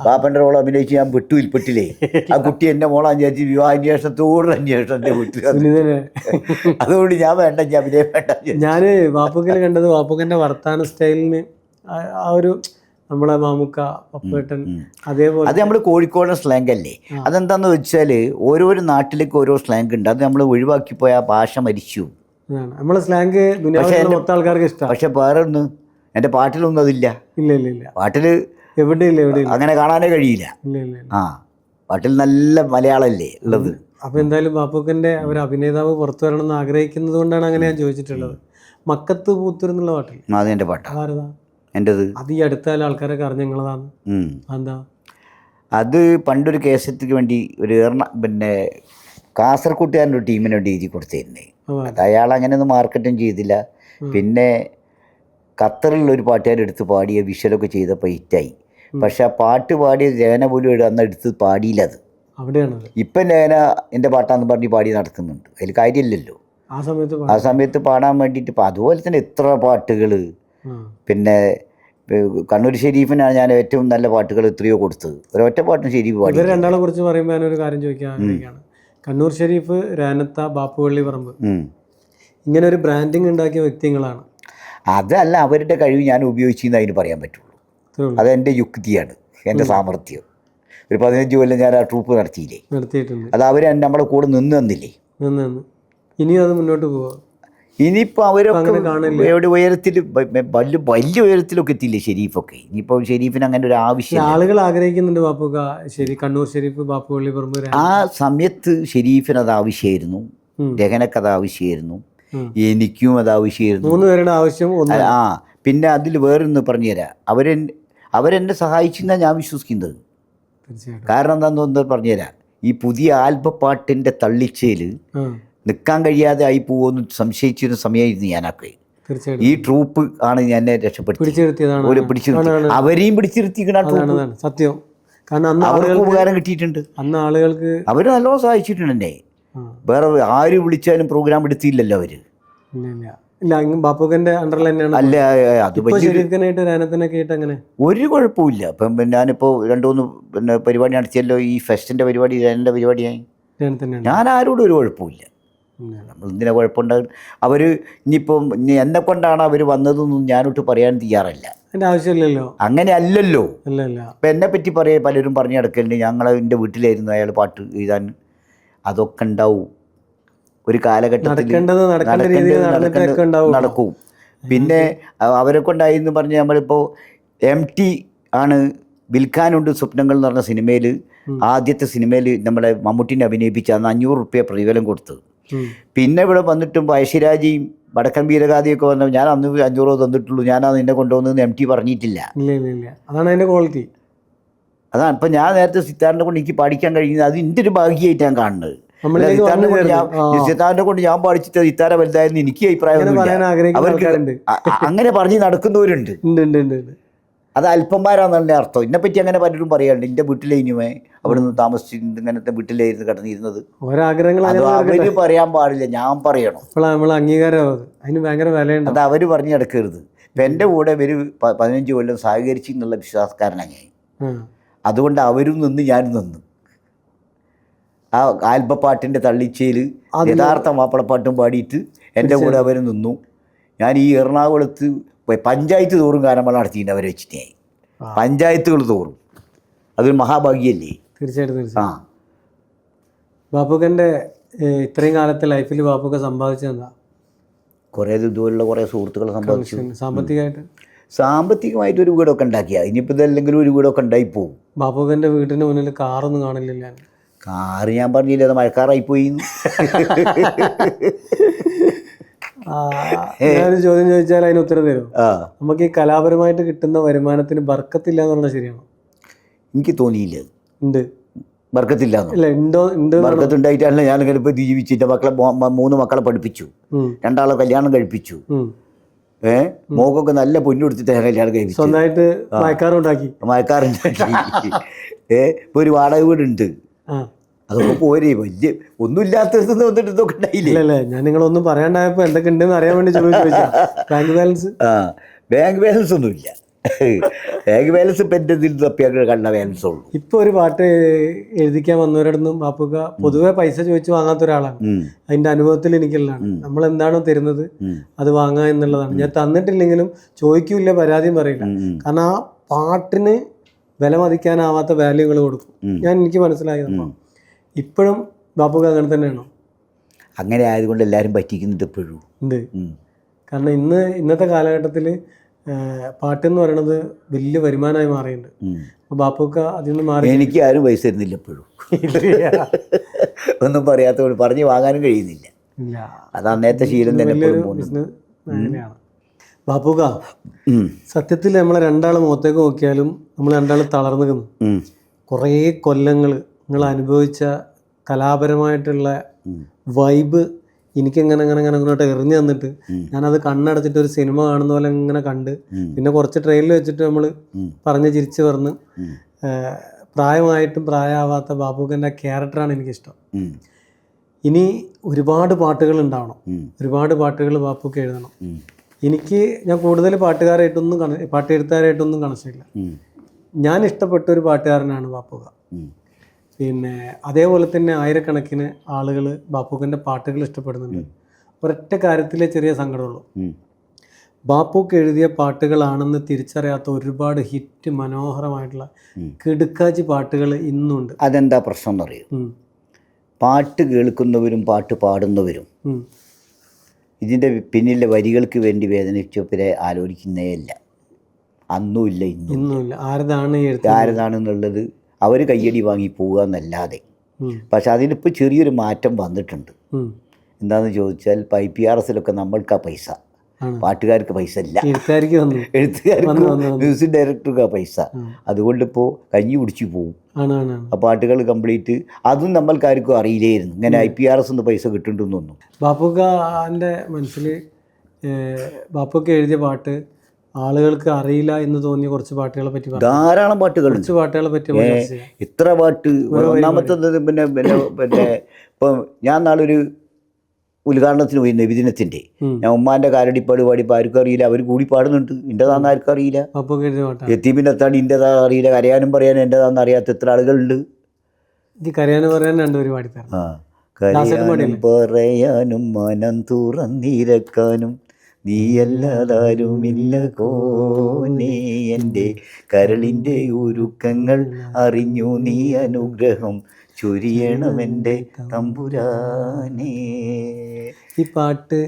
ബാപ്പൻ്റെ റോൾ അഭിനയിച്ച് ഞാൻ പെട്ടില്ലേ. ആ കുട്ടി എൻ്റെ മോളാന്ന് വിചാരിച്ച് വിവാഹാന്വേഷണത്തോടുള്ള അന്വേഷണം എൻ്റെ വീട്ടിൽ. അതുകൊണ്ട് ഞാൻ വേണ്ട, ഞാൻ അഭിനയം വേണ്ട. ഞാൻ ബാപ്പുക്കൽ കണ്ടത് ബാപ്പുക്കൻ്റെ വർത്താന സ്റ്റൈലിന് ആ ഒരു നമ്മളെ മാമുക്ക, പപ്പേട്ടൻ, അതേപോലെ അത് നമ്മൾ കോഴിക്കോട് സ്ലാങ് അല്ലേ. അതെന്താന്ന് വെച്ചാൽ ഓരോരോ നാട്ടിലേക്ക് ഓരോ സ്ലാങ് ഉണ്ട്. അത് നമ്മൾ ഒഴിവാക്കി പോയ ആ ഭാഷ മരിച്ചു. നമ്മളെ സ്ലാങ് മൊത്തം ആൾക്കാർക്ക് ഇഷ്ടം. പക്ഷെ വേറെ ഒന്ന് എൻ്റെ പാട്ടിലൊന്നും അതില്ല. ഇല്ല പാട്ടിൽ എവിടെയില്ല അങ്ങനെ കാണാനേ കഴിയില്ല. പാട്ടിൽ നല്ല മലയാളമല്ലേ ഉള്ളത്. അപ്പോൾ എന്തായാലും ബാപ്പുക്കൻ്റെ ഒരു അഭിനേതാവ് പുറത്തു വരണം എന്ന് ആഗ്രഹിക്കുന്നത് കൊണ്ടാണ് അങ്ങനെ ഞാൻ ചോദിച്ചിട്ടുള്ളത്. മക്കത്ത് പൂത്തൂരെന്നുള്ള പാട്ടിൽ അത് എൻ്റെ പാട്ടാണ്. ആരതാ? എൻ്റെത്. അത് ഈ അടുത്ത ആൾക്കാരൊക്കെ അറിഞ്ഞങ്ങളതാണ്. എന്താ അത് പണ്ടൊരു കേസറ്റിക്ക് വേണ്ടി ഒരു പിന്നെ കാസർകോട്ടുകാരൻ്റെ ഒരു ടീമിന് വേണ്ടി എഴുതി കൊടുത്തിരുന്നേ. അത് അയാൾ അങ്ങനെയൊന്നും മാർക്കറ്റും ചെയ്തില്ല. പിന്നെ ഖത്തറിലുള്ളൊരു പാട്ടുകാരെടുത്ത് പാടിയ വിഷ്വലൊക്കെ ചെയ്തപ്പോൾ ഹിറ്റായി. പക്ഷെ ആ പാട്ട് പാടിയ രേന പോലും അന്ന് എടുത്ത് പാടിയില്ല. അത് ഇപ്പം രേന എൻ്റെ പാട്ടാന്ന് പറഞ്ഞ് പാടി നടക്കുന്നുണ്ട്. അതിൽ കാര്യമില്ലല്ലോ. ആ സമയത്ത് പാടാൻ വേണ്ടിയിട്ട്. ഇപ്പം അതുപോലെ തന്നെ എത്ര പാട്ടുകൾ. പിന്നെ കണ്ണൂർ ഷെരീഫിനാണ് ഞാൻ ഏറ്റവും നല്ല പാട്ടുകൾ എത്രയോ കൊടുത്തത്. ഒരൊറ്റ പാട്ടും ഷെരീഫ് പാടി. ഇവർ രണ്ടാളെ കുറിച്ച് പറയുമ്പോൾ ഞാനൊരു കാര്യം ചോദിക്കാൻ, കണ്ണൂർ ഷെരീഫ്, രാനത്ത, ബാപ്പുവള്ളിപ്പറമ്പ് ഇങ്ങനെ ഒരു ബ്രാൻഡിങ് ഉണ്ടാക്കിയ വ്യക്തികളാണ്. അതല്ല അവരുടെ കഴിവ് ഞാൻ ഉപയോഗിച്ചെന്ന് അതിന് പറയാൻ പറ്റുള്ളൂ. അതെൻ്റെ യുക്തിയാണ്, എൻ്റെ സാമർഥ്യം. ഒരു 15 കൊല്ലം ഞാൻ ആ ട്രൂപ്പ് നടത്തിയിട്ടുണ്ട്. അത് അവർ നമ്മുടെ കൂടെ നിന്ന് തന്നില്ലേ. ഇനിയും അത് മുന്നോട്ട് പോവാം. ഇനിയിപ്പോൾ അവരൊക്കെ എവിടെ ഉയരത്തിൽ, വലിയ ഉയരത്തിലൊക്കെ എത്തിയില്ലേ ഷെരീഫൊക്കെ. ഇനിയിപ്പോൾ ഷെരീഫിന് അങ്ങനെ ഒരു ആവശ്യം ആളുകൾ ആഗ്രഹിക്കുന്നുണ്ട്. ബാപ്പുക ശരി, കണ്ണൂർ ഷെരീഫ്, ബാപ്പുവള്ളിപ്പറമ്പ്. ആ സമയത്ത് ഷെരീഫിന് അത് ആവശ്യമായിരുന്നു, രഹനക്ക് അത് ആവശ്യമായിരുന്നു, എനിക്കും അത് ആവശ്യമായിരുന്നു. 3 പേരുടെ ആവശ്യം. പിന്നെ അതിൽ വേറൊന്ന് പറഞ്ഞുതരാം. അവരെന്നെ സഹായിച്ചെന്നാണ് ഞാൻ വിശ്വസിക്കുന്നത്. കാരണം എന്താണെന്ന് പറഞ്ഞുതരാം. ഈ പുതിയ ആൽബപ്പാട്ടിൻ്റെ തള്ളിച്ചയിൽ നിൽക്കാൻ കഴിയാതെ ആയി പോകുമെന്ന് സംശയിച്ചൊരു സമയമായിരുന്നു ഞാനൊക്കെ. തീർച്ചയായിട്ടും ഈ ട്രൂപ്പ് ആണ് എന്നെ രക്ഷപ്പെടുത്തി പിടിച്ചിരുത്തിയതാണ്. അവരെയും പിടിച്ചിരുത്തിക്കണം. സത്യം. കാരണം അന്ന് അവർക്ക് ഉപകാരം കിട്ടിയിട്ടുണ്ട്. അന്ന് ആളുകൾക്ക് അവർ നല്ലോണം സഹായിച്ചിട്ടുണ്ട് എന്നെ. വേറെ ആര് വിളിച്ചാലും പ്രോഗ്രാം എടുത്തില്ലല്ലോ അവര്. ഇല്ല, ബാപ്പുക്കൻ്റെ അണ്ടറിൽ തന്നെയാണ്. അല്ല, അത് അങ്ങനെ ഒരു കുഴപ്പമില്ല. ഇപ്പം ഞാനിപ്പോൾ 2-3 പരിപാടി നടത്തിയല്ലോ. ഈ ഫെസ്റ്റിൻ്റെ പരിപാടി എൻ്റെ പരിപാടിയായി. ഞാൻ ആരോടും ഒരു കുഴപ്പമില്ല. നമ്മൾ എന്തിനാ കുഴപ്പമുണ്ടാകും? അവർ ഇനിയിപ്പം എന്നെ കൊണ്ടാണ് അവർ വന്നതെന്നും ഞാനൊട്ട് പറയാൻ തയ്യാറല്ല. അതിൻ്റെ ആവശ്യമില്ലല്ലോ. അങ്ങനെ അല്ലല്ലോ. ഇപ്പം എന്നെ പറ്റി പലരും പറഞ്ഞു നടക്കലുണ്ട്, ഞങ്ങൾ എൻ്റെ വീട്ടിലായിരുന്നു അയാൾ പാട്ട് എഴുതാൻ. അതൊക്കെ ഉണ്ടാവും ഒരു കാലഘട്ടത്തിൽ, നടക്കും. പിന്നെ അവരെ കൊണ്ടായിരുന്നു പറഞ്ഞ് നമ്മളിപ്പോൾ MT ആണ് വിൽക്കാനുണ്ട് സ്വപ്നങ്ങൾ എന്ന് പറഞ്ഞ സിനിമയിൽ, ആദ്യത്തെ സിനിമയിൽ നമ്മളെ മമ്മൂട്ടിനെ അഭിനയിപ്പിച്ച അന്ന് 500 റുപ്യ പ്രതിഫലം കൊടുത്തു. പിന്നെ ഇവിടെ വന്നിട്ടും പഴശ്ശിരാജയും വടക്കൻ വീരഗാഥയൊക്കെ വന്ന ഞാൻ അന്ന് 500 തന്നിട്ടുള്ളൂ, ഞാനത് നിന്നെ കൊണ്ടുവന്നത് MT പറഞ്ഞിട്ടില്ല. അതാണ് അതിൻ്റെ ക്വാളിറ്റി. അതാണ് ഇപ്പം ഞാൻ നേരത്തെ സിത്താറിനെ കൊണ്ട് എനിക്ക് പാടിക്കാൻ കഴിയുന്നത്. അത് എൻ്റെ ഒരു ഭാഗ്യമായിട്ട് ഞാൻ കാണുന്നത്. സിത്താറിനെ കൊണ്ട് ഞാൻ പാടിച്ചിട്ട് സിത്താര വലുതായിരുന്നു എനിക്ക് അഭിപ്രായം. അവർക്ക് അങ്ങനെ പറഞ്ഞ് നടക്കുന്നവരുണ്ട്. അത് അല്പന്മാരാണെന്നെ അർത്ഥം. ഇതിനെപ്പറ്റി അങ്ങനെ പലരും പറയാറുണ്ട്. എൻ്റെ വീട്ടിലേനുമേ അവിടെ നിന്ന് താമസിച്ച് ഇങ്ങനത്തെ വീട്ടിലായിരുന്നു കിടന്നിരുന്നത്. അത് അവര് പറയാൻ പാടില്ല, ഞാൻ പറയണം. അത് അവര് പറഞ്ഞു നടക്കരുത്. ഇപ്പം എൻ്റെ കൂടെ ഇവര് 15 കൊല്ലം സഹകരിച്ചു എന്നുള്ള വിശ്വാസക്കാരനാണ് ഞാൻ. അതുകൊണ്ട് അവരും നിന്ന് ഞാനും നിന്ന്. ആ ആൽബപ്പാട്ടിൻ്റെ തള്ളിച്ചയിൽ യഥാർത്ഥ മാപ്പിളപ്പാട്ടും പാടിയിട്ട് എൻ്റെ കൂടെ അവർ നിന്നു. ഞാൻ ഈ എറണാകുളത്ത് പഞ്ചായത്ത് തോറും ഗാനമേള നടത്തിയിട്ട് അവരെ വെച്ചിട്ടേ, പഞ്ചായത്തുകൾ തോറും. അതൊരു മഹാഭാഗ്യല്ലേ? തീർച്ചയായിട്ടും. ബാപ്പുക്കൻ്റെ ഇത്രയും കാലത്തെ ലൈഫിൽ ബാപ്പുക്ക സമ്പാദിച്ചതെന്താ? കുറേ ഇതുപോലുള്ള കുറേ സുഹൃത്തുക്കളെ സമ്പാദിച്ചു. സാമ്പത്തികമായിട്ട് ഒരു വീടൊക്കെ ഉണ്ടാക്കിയ ഇനിയിപ്പോൾ ഇതല്ലെങ്കിലും ഒരു വീടൊക്കെ ഉണ്ടായിപ്പോവും. ബാപ്പുക്കൻ്റെ വീട്ടിൻ്റെ മുന്നിൽ കാറൊന്നും കാണില്ല. കാറ് ഞാൻ പറഞ്ഞില്ല, അത് മഴക്കാറായിപ്പോയി. ഞാനൊരു ചോദ്യം ചോദിച്ചാൽ അതിന് ഉത്തരം തരും. നമുക്ക് ഈ കലാപരമായിട്ട് കിട്ടുന്ന വരുമാനത്തിന് ബർക്കത്തില്ല എന്നുള്ള ശരിയാണോ? എനിക്ക് തോന്നിയില്ല ഉണ്ട് ബർക്കത്തില്ല. ബർക്കത്തുണ്ടായിട്ടല്ല ഞാൻ ഇപ്പോൾ ജീവിച്ചിട്ട് മക്കളെ 3 മക്കളെ പഠിപ്പിച്ചു, 2 ആളെ കല്യാണം കഴിപ്പിച്ചു. മോക്കൊക്കെ നല്ല പൊന്നെടുത്തിട്ട് കല്യാണം കഴിപ്പിച്ചു. സ്വന്തമായിട്ട് മയക്കാറുണ്ടാക്കി. ഇപ്പോൾ ഒരു വാടക വീടുണ്ട്. അതൊക്കെ പോരെ, വലിയ ഒന്നുമില്ലാത്തടുത്ത് വന്നിട്ട് ഇതൊക്കെ ഉണ്ടായില്ലേ? ഞാൻ നിങ്ങളൊന്നും പറയാണ്ടായപ്പോ എന്തൊക്കെ ഉണ്ടെന്ന് അറിയാൻ വേണ്ടി ചോദിച്ചു. ബാങ്ക് ബാലൻസ് ബാങ്ക് ബാലൻസ് ഒന്നുമില്ല. ബാങ്ക് ബാലൻസ് ഇപ്പം എൻ്റെ ഇതിൽ തപ്പിയാൽ കണ്ട ബാലൻസ് ഉള്ളൂ. ഇപ്പൊ ഒരു പാട്ട് എഴുതിക്കാൻ വന്നവരടുന്നും ബാപ്പുക്ക പൊതുവെ പൈസ ചോദിച്ചു വാങ്ങാത്ത ഒരാളാണ്. അതിന്റെ അനുഭവത്തിൽ എനിക്കുള്ളതാണ്. നമ്മൾ എന്താണോ തരുന്നത് അത് വാങ്ങുക എന്നുള്ളതാണ്. ഞാൻ തന്നിട്ടില്ലെങ്കിലും ചോദിക്കൂല്ല, പരാതിയും പറയില്ല. കാരണം ആ പാട്ടിന് വില മതിക്കാനാവാത്ത വാല്യൂകൾ കൊടുക്കും. എനിക്ക് മനസ്സിലായത്. ഇപ്പോഴും ബാപ്പുക്ക അങ്ങനെ തന്നെയാണോ? അങ്ങനെ ആയതുകൊണ്ട് എല്ലാവരും പറ്റിക്കുന്നുണ്ട് ഇപ്പോഴും ഉണ്ട്. കാരണം ഇന്നത്തെ കാലഘട്ടത്തിൽ പാട്ടെന്ന് പറയണത് വലിയ വരുമാനമായി മാറിയിട്ടുണ്ട്. അപ്പോൾ ബാപ്പുക്ക അതിൽ നിന്ന് മാറി. എനിക്ക് ആരും പൈസ തരുന്നില്ല ഇപ്പോഴും. ഒന്നും പറയാത്തവർ പറഞ്ഞ് വാങ്ങാനും കഴിയുന്നില്ല. അത് അന്നേരത്തെ ശീലം തന്നെ. അങ്ങനെയാണ് ബാപ്പുക്ക. സത്യത്തിൽ നമ്മളെ 2 ആൾ മുഖത്തേക്ക് നോക്കിയാലും നമ്മൾ 2 ആൾ തളർന്നു നിൽക്കുന്നു. കുറേ കൊല്ലങ്ങൾ നിങ്ങൾ അനുഭവിച്ച കലാപരമായിട്ടുള്ള വൈബ് എനിക്കെങ്ങനെ അങ്ങോട്ട് എറിഞ്ഞു തന്നിട്ട് ഞാനത് കണ്ണടച്ചിട്ട് ഒരു സിനിമ കാണുന്ന പോലെ ഇങ്ങനെ കണ്ട്, പിന്നെ കുറച്ച് ട്രെയിനിൽ വെച്ചിട്ട് നമ്മൾ പറഞ്ഞ് ചിരിച്ച് പറഞ്ഞ് പ്രായമായിട്ടും പ്രായമാവാത്ത ബാപ്പുക്കൻ്റെ ക്യാരക്ടറാണ് എനിക്കിഷ്ടം. ഇനി ഒരുപാട് പാട്ടുകൾ ഉണ്ടാവണം, ഒരുപാട് പാട്ടുകൾ ബാപ്പുക്ക എഴുതണം. ഞാൻ കൂടുതൽ പാട്ടെഴുത്തുകാരായിട്ടൊന്നും കണക്ഷനില്ല. ഞാൻ ഇഷ്ടപ്പെട്ട ഒരു പാട്ടുകാരനാണ് ബാപ്പുക്ക. പിന്നെ അതേപോലെ തന്നെ ആയിരക്കണക്കിന് ആളുകൾ ബാപ്പുക്കൻ്റെ പാട്ടുകൾ ഇഷ്ടപ്പെടുന്നുണ്ട്. ഒരൊറ്റ കാര്യത്തിലെ ചെറിയ സങ്കടമുള്ളൂ, ബാപ്പുക്ക് എഴുതിയ പാട്ടുകളാണെന്ന് തിരിച്ചറിയാത്ത ഒരുപാട് ഹിറ്റ് മനോഹരമായിട്ടുള്ള കിടുക്കാച്ചി പാട്ടുകൾ ഇന്നുണ്ട്. അതെന്താ പ്രശ്നം എന്നറിയും? പാട്ട് കേൾക്കുന്നവരും പാട്ട് പാടുന്നവരും ഇതിൻ്റെ പിന്നിലെ വരികൾക്ക് വേണ്ടി വേദനിച്ചവരെ ആലോചിക്കുന്നേയല്ല. അന്നുമില്ല ഇന്നുമില്ല. ആരതാണെന്നുള്ളത് അവർ കയ്യടി വാങ്ങി പോവുക എന്നല്ലാതെ. പക്ഷെ അതിനിപ്പോൾ ചെറിയൊരു മാറ്റം വന്നിട്ടുണ്ട്. എന്താണെന്ന് ചോദിച്ചാൽ ഇപ്പോൾ IPRS നമ്മൾക്ക് ആ പൈസ പാട്ടുകാർക്ക് പൈസ ഇല്ല, എഴുത്തുകാർക്ക് വന്നു, എഴുത്തുകാർക്ക് മ്യൂസിക് ഡയറക്ടർക്ക് പൈസ. അതുകൊണ്ടിപ്പോൾ കഞ്ഞി കുടിച്ചു പോകും ആ പാട്ടുകൾ കംപ്ലീറ്റ്. അതും നമ്മൾക്കാർക്കും അറിയില്ലായിരുന്നു ഇങ്ങനെ IPRS എന്ന് പൈസ കിട്ടുന്നുണ്ടെന്നൊന്നും. ബാപ്പുക്കാൻ്റെ മനസ്സിൽ ബാപ്പുക്ക എഴുതിയ പാട്ട് ആളുകൾക്ക് അറിയില്ല എന്ന് തോന്നിയ കുറച്ച് പാട്ടുകളെ പറ്റി ധാരാളം പാട്ടുകൾ, കുറച്ച് പാട്ടുകളെ പറ്റി ഇത്ര പാട്ട്. ഒന്നാമത്തത് പിന്നെ പിന്നെ പിന്നെ ഇപ്പം ഞാൻ നാളൊരു ഉദ്ഘാടനത്തിന് പോയി നബിദിനത്തിൻ്റെ, ഞാൻ ഉമ്മാൻ്റെ കാലടിപ്പാട് പാടിപ്പോൾ ആർക്കും അറിയില്ല, അവർ കൂടി പാടുന്നുണ്ട്, എൻ്റെതാന്ന് ആർക്കും അറിയില്ല. എത്തീമിൻ്റെ അത്താടി എൻ്റെതാ അറിയില്ല, കരയാനും പറയാനും എൻ്റെതാന്ന് അറിയാത്ത എത്ര ആളുകളുണ്ട്. കരയാനും പറയാനും രണ്ടുപേരും പാടി. കരയാനും പറയാനും മനം തുറന്നിരക്കാനും നീയല്ലാതാരുമില്ല കോനേ, എൻ്റെ കരളിൻ്റെ ഉരുക്കങ്ങൾ അറിഞ്ഞു നീ അനുഗ്രഹം ചൊരിയണമെൻ്റെ തമ്പുരാനേ. ഈ പാട്ട്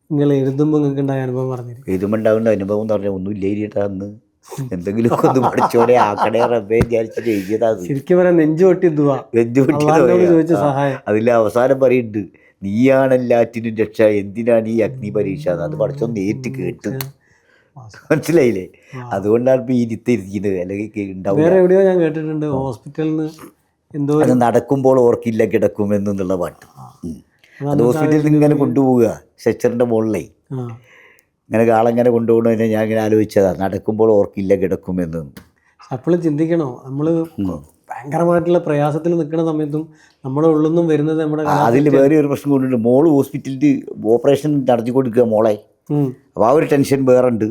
നിങ്ങൾ എഴുതുമ്പോൾ നിങ്ങൾക്ക് ഉണ്ടായ അനുഭവം പറഞ്ഞു. എഴുതുമ്പോൾ ഉണ്ടാകുന്ന അനുഭവം എന്ന് പറഞ്ഞാൽ ഒന്നും ഇല്ലേട്ടാ, അന്ന് എന്തെങ്കിലുമൊക്കെ ഒന്ന് പഠിച്ചോടെ ആക്കണേ റബ്ബേ വിചാരിച്ചിട്ട് എഴുതിയതാണ്. ശരിക്കും പറയാൻ നെഞ്ചുപൊട്ടി ചോദിച്ച സഹായം. അതിൽ അവസാനം പറയുന്നുണ്ട്, നീയാണെല്ലാറ്റിനും രക്ഷ, എന്തിനാണ് ഈ അഗ്നി പരീക്ഷ. അത് പഠിച്ചൊന്ന് നേരിട്ട് കേട്ട് മനസ്സിലായില്ലേ. അതുകൊണ്ടാണ് ഇപ്പം ഈ ഇരുത്തിരിക്കുന്നത്, അല്ലെങ്കിൽ ഉണ്ടാവും. വേറെ എവിടെയോ ഞാൻ കേട്ടിട്ടുണ്ട് ഹോസ്പിറ്റലിൽ നിന്ന് എന്തോ അത് നടക്കുമ്പോൾ ഓർക്കില്ല കിടക്കുമെന്നുള്ള പാട്ട്. അത് ഹോസ്പിറ്റലിൽ നിന്ന് ഇങ്ങനെ കൊണ്ടുപോവുക സ്ട്രെച്ചറിൻ്റെ മുകളിലേ, ഇങ്ങനെ കാളങ്ങനെ കൊണ്ടുപോകണമെന്ന് ഞാൻ ഇങ്ങനെ ആലോചിച്ചതാണ്, നടക്കുമ്പോൾ ഓർക്കില്ല കിടക്കുമെന്ന്. അപ്പോഴും ചിന്തിക്കണോ, നമ്മൾ ഭയങ്കരമായിട്ടുള്ള പ്രയാസത്തിൽ നിൽക്കുന്ന സമയത്തും നമ്മുടെ ഉള്ളിൽ നിന്നും വരുന്നത് നമ്മുടെ. അതിൽ വേറെ ഒരു പ്രശ്നം കൊണ്ടുണ്ട്, മോള് ഹോസ്പിറ്റലിൽ ഓപ്പറേഷൻ നടത്തി കൊടുക്കുക മോളെ, അപ്പോൾ ആ ഒരു ടെൻഷൻ വേറെ ഉണ്ട്.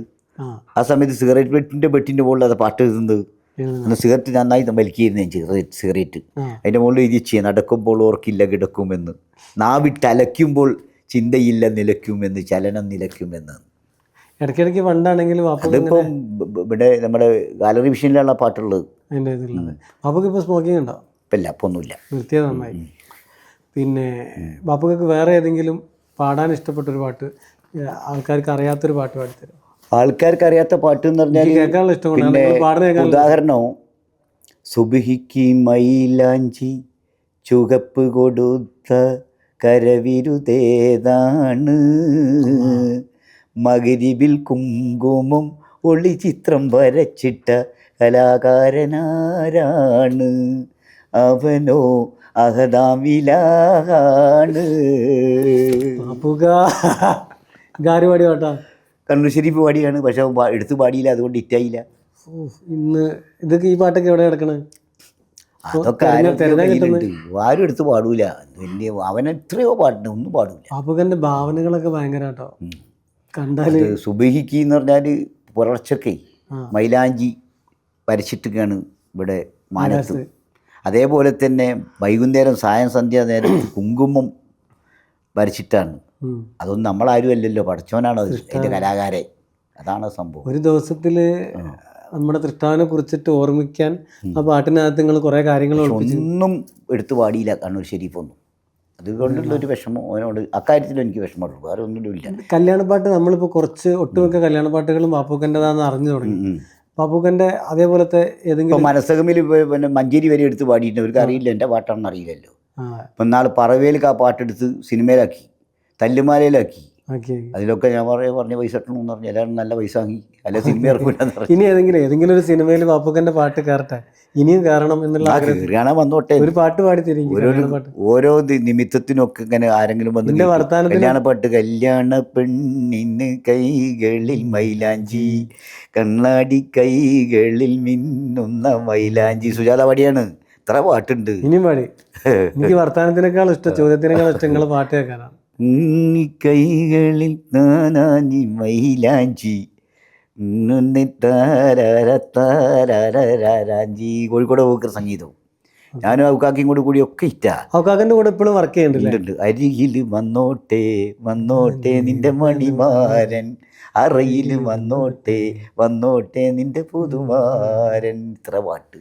ആ സമയത്ത് സിഗരറ്റ് പെട്ടിൻ്റെ മുകളിൽ അത് പാട്ട് എഴുതുന്നത്. അന്ന് സിഗരറ്റ് നന്നായി വലിക്കുകയായിരുന്നു ഞാൻ, സിഗരറ്റ് അതിൻ്റെ മുകളിൽ എഴുതി ചെയ്യാം, നടക്കുമ്പോൾ ഓർക്കില്ല കിടക്കുമെന്ന്, നാവിട്ടലയ്ക്കുമ്പോൾ ചിന്തയില്ല നിലയ്ക്കുമെന്ന്, ചലനം നിലയ്ക്കുമെന്ന്. ഇടയ്ക്കിടയ്ക്ക് പണ്ടാണെങ്കിലും അതിപ്പം ഇവിടെ നമ്മുടെ ഗാലറി വിഷനിലുള്ള പാട്ടുള്ളത്. ബാപ്പുക്ക് ഇപ്പോൾ സ്മോക്കിംഗ് ഉണ്ടോ? ഇപ്പം ഇല്ല, അപ്പോൾ ഒന്നുമില്ല, നിർത്തിയത് നന്നായി. പിന്നെ ബാപ്പുക്ക് വേറെ ഏതെങ്കിലും പാടാൻ ഇഷ്ടപ്പെട്ടൊരു പാട്ട്, ആൾക്കാർക്ക് അറിയാത്തൊരു പാട്ട് പാടിത്തരും? ആൾക്കാർക്ക് അറിയാത്ത പാട്ട് എന്ന് പറഞ്ഞാൽ കേൾക്കാനുള്ള ഇഷ്ടം. ഉദാഹരണം, സുബിഹിക്ക് മൈലാഞ്ചി ചുവപ്പ് കൊടുത്ത കരവിരുതേതാണ്, മഗ്‌രിബിൽ കുങ്കുമം ഒളി ചിത്രം വരച്ചിട്ട കലാകാരനാരാണ്, അവനോ അഹദാമിലാണ്. പാടി പാട്ടാ കണ്ണൂർ ഷരീഫ് പാടിയാണ്, പക്ഷെ എടുത്ത് പാടിയില്ല, അതുകൊണ്ട് ഹിറ്റായില്ല. ഇന്ന് ഇതൊക്കെ ഈ പാട്ടൊക്കെ എവിടെ കിടക്കണേ? അതൊക്കെ ആരും എടുത്ത് പാടൂല. അവൻ എത്രയോ പാട്ടുണ്ട്, ഒന്നും പാടൂല. പാപ്പുക്കൻ്റെ ഭാവനകളൊക്കെ ഭയങ്കര കേട്ടോ കണ്ടാൽ. സുബഹിക്ക് എന്ന് പറഞ്ഞാൽ പുലർച്ചയ്ക്ക് മൈലാഞ്ചി വരച്ചിട്ടൊക്കെയാണ് ഇവിടെ മാനത്ത്. അതേപോലെ തന്നെ വൈകുന്നേരം സായം സന്ധ്യ നേരം കുങ്കുമം വരച്ചിട്ടാണ്. അതൊന്നും നമ്മളാരും അല്ലല്ലോ, പഠിച്ചവനാണ് അത്, അതിൻ്റെ കലാകാരൻ. അതാണ് സംഭവം. ഒരു ദിവസത്തിൽ നമ്മുടെ തൃഷ്ടാവിനെ കുറിച്ചിട്ട് ഓർമ്മിക്കാൻ ആ പാട്ടിനകത്ത് നിങ്ങൾ കുറേ കാര്യങ്ങൾ ഒന്നും എടുത്തു പാടിയില്ല കണ്ണൂർ ഷരീഫൊന്നും. അതുകൊണ്ടുള്ളൊരു വിഷമം അവനോട്, അക്കാര്യത്തിൽ എനിക്ക് വിഷമമുള്ളൂ, വേറെ ഒന്നും ഇല്ല. കല്യാണപ്പാട്ട് നമ്മളിപ്പോൾ കുറച്ച് ഒട്ടുമിക്ക കല്യാണപ്പാട്ടുകളും പാപ്പുക്കൻ്റെതാണെന്ന് അറിഞ്ഞു തുടങ്ങി. പാപ്പുക്കൻ്റെ അതേപോലത്തെ ഏതെങ്കിലും മനസ്സകമിൽ പിന്നെ മഞ്ചേരി വരെ എടുത്ത് പാടിയിട്ട് അവർക്ക് അറിയില്ല, എൻ്റെ പാട്ടാണെന്ന് അറിയില്ലല്ലോ. ഇപ്പം നാളെ പറവേലേക്ക് ആ പാട്ടെടുത്ത് സിനിമയിലാക്കി, തല്ലുമാലയിലാക്കി. അതിലൊക്കെ ഞാൻ പറഞ്ഞ പൈസ ഇട്ടണമെന്ന് പറഞ്ഞു, എല്ലാവരും നല്ല പൈസ വാങ്ങി, അല്ല സിനിമ ഇറക്കില്ല. ഇനി ഏതെങ്കിലും ഒരു സിനിമയിൽ പാപ്പുക്കൻ്റെ പാട്ട് കയറട്ടെ, ഇനിയും കാരണം എന്നുള്ള ആഗ്രഹം വന്നോട്ടെ. ഒരു പാട്ട് പാടി തരും. ഓരോ നിമിത്തത്തിനൊക്കെ ഇങ്ങനെ ആരെങ്കിലും വന്ന് കല്യാണപ്പാട്ട്, കല്യാണ പെണ്ണിന് കൈകളിൽ മൈലാഞ്ചി, കണ്ണാടി കൈകളിൽ മിന്നുന്ന മൈലാഞ്ചി, സുജാത പാടിയാണ്. ഇത്ര പാട്ടുണ്ട്. ഇനിയും പാടി. എനിക്ക് വർത്താനത്തിനേക്കാൾ ഇഷ്ടം, ചോദ്യത്തിനേക്കാൾ ഇഷ്ടം നിങ്ങളെ പാട്ട് കേൾക്കാനാണ്. കൈകളിൽ നാനാനി മൈലാഞ്ചി കോഴിക്കോട് പോക്കർ സംഗീതവും ഞാനും ഔക്കാക്കിയും കൂടി ഒക്കെ ഇറ്റാ. ഔക്കാക്കിൻ്റെ കൂടെ ഇപ്പോഴും വർക്ക് ചെയ്യുന്നുണ്ട്. അരികിൽ വന്നോട്ടെ വന്നോട്ടെ നിന്റെ മണിമാരൻ, അറയിൽ വന്നോട്ടെ വന്നോട്ടെ നിന്റെ പുതുമാരൻ. ഇത്ര പാട്ട്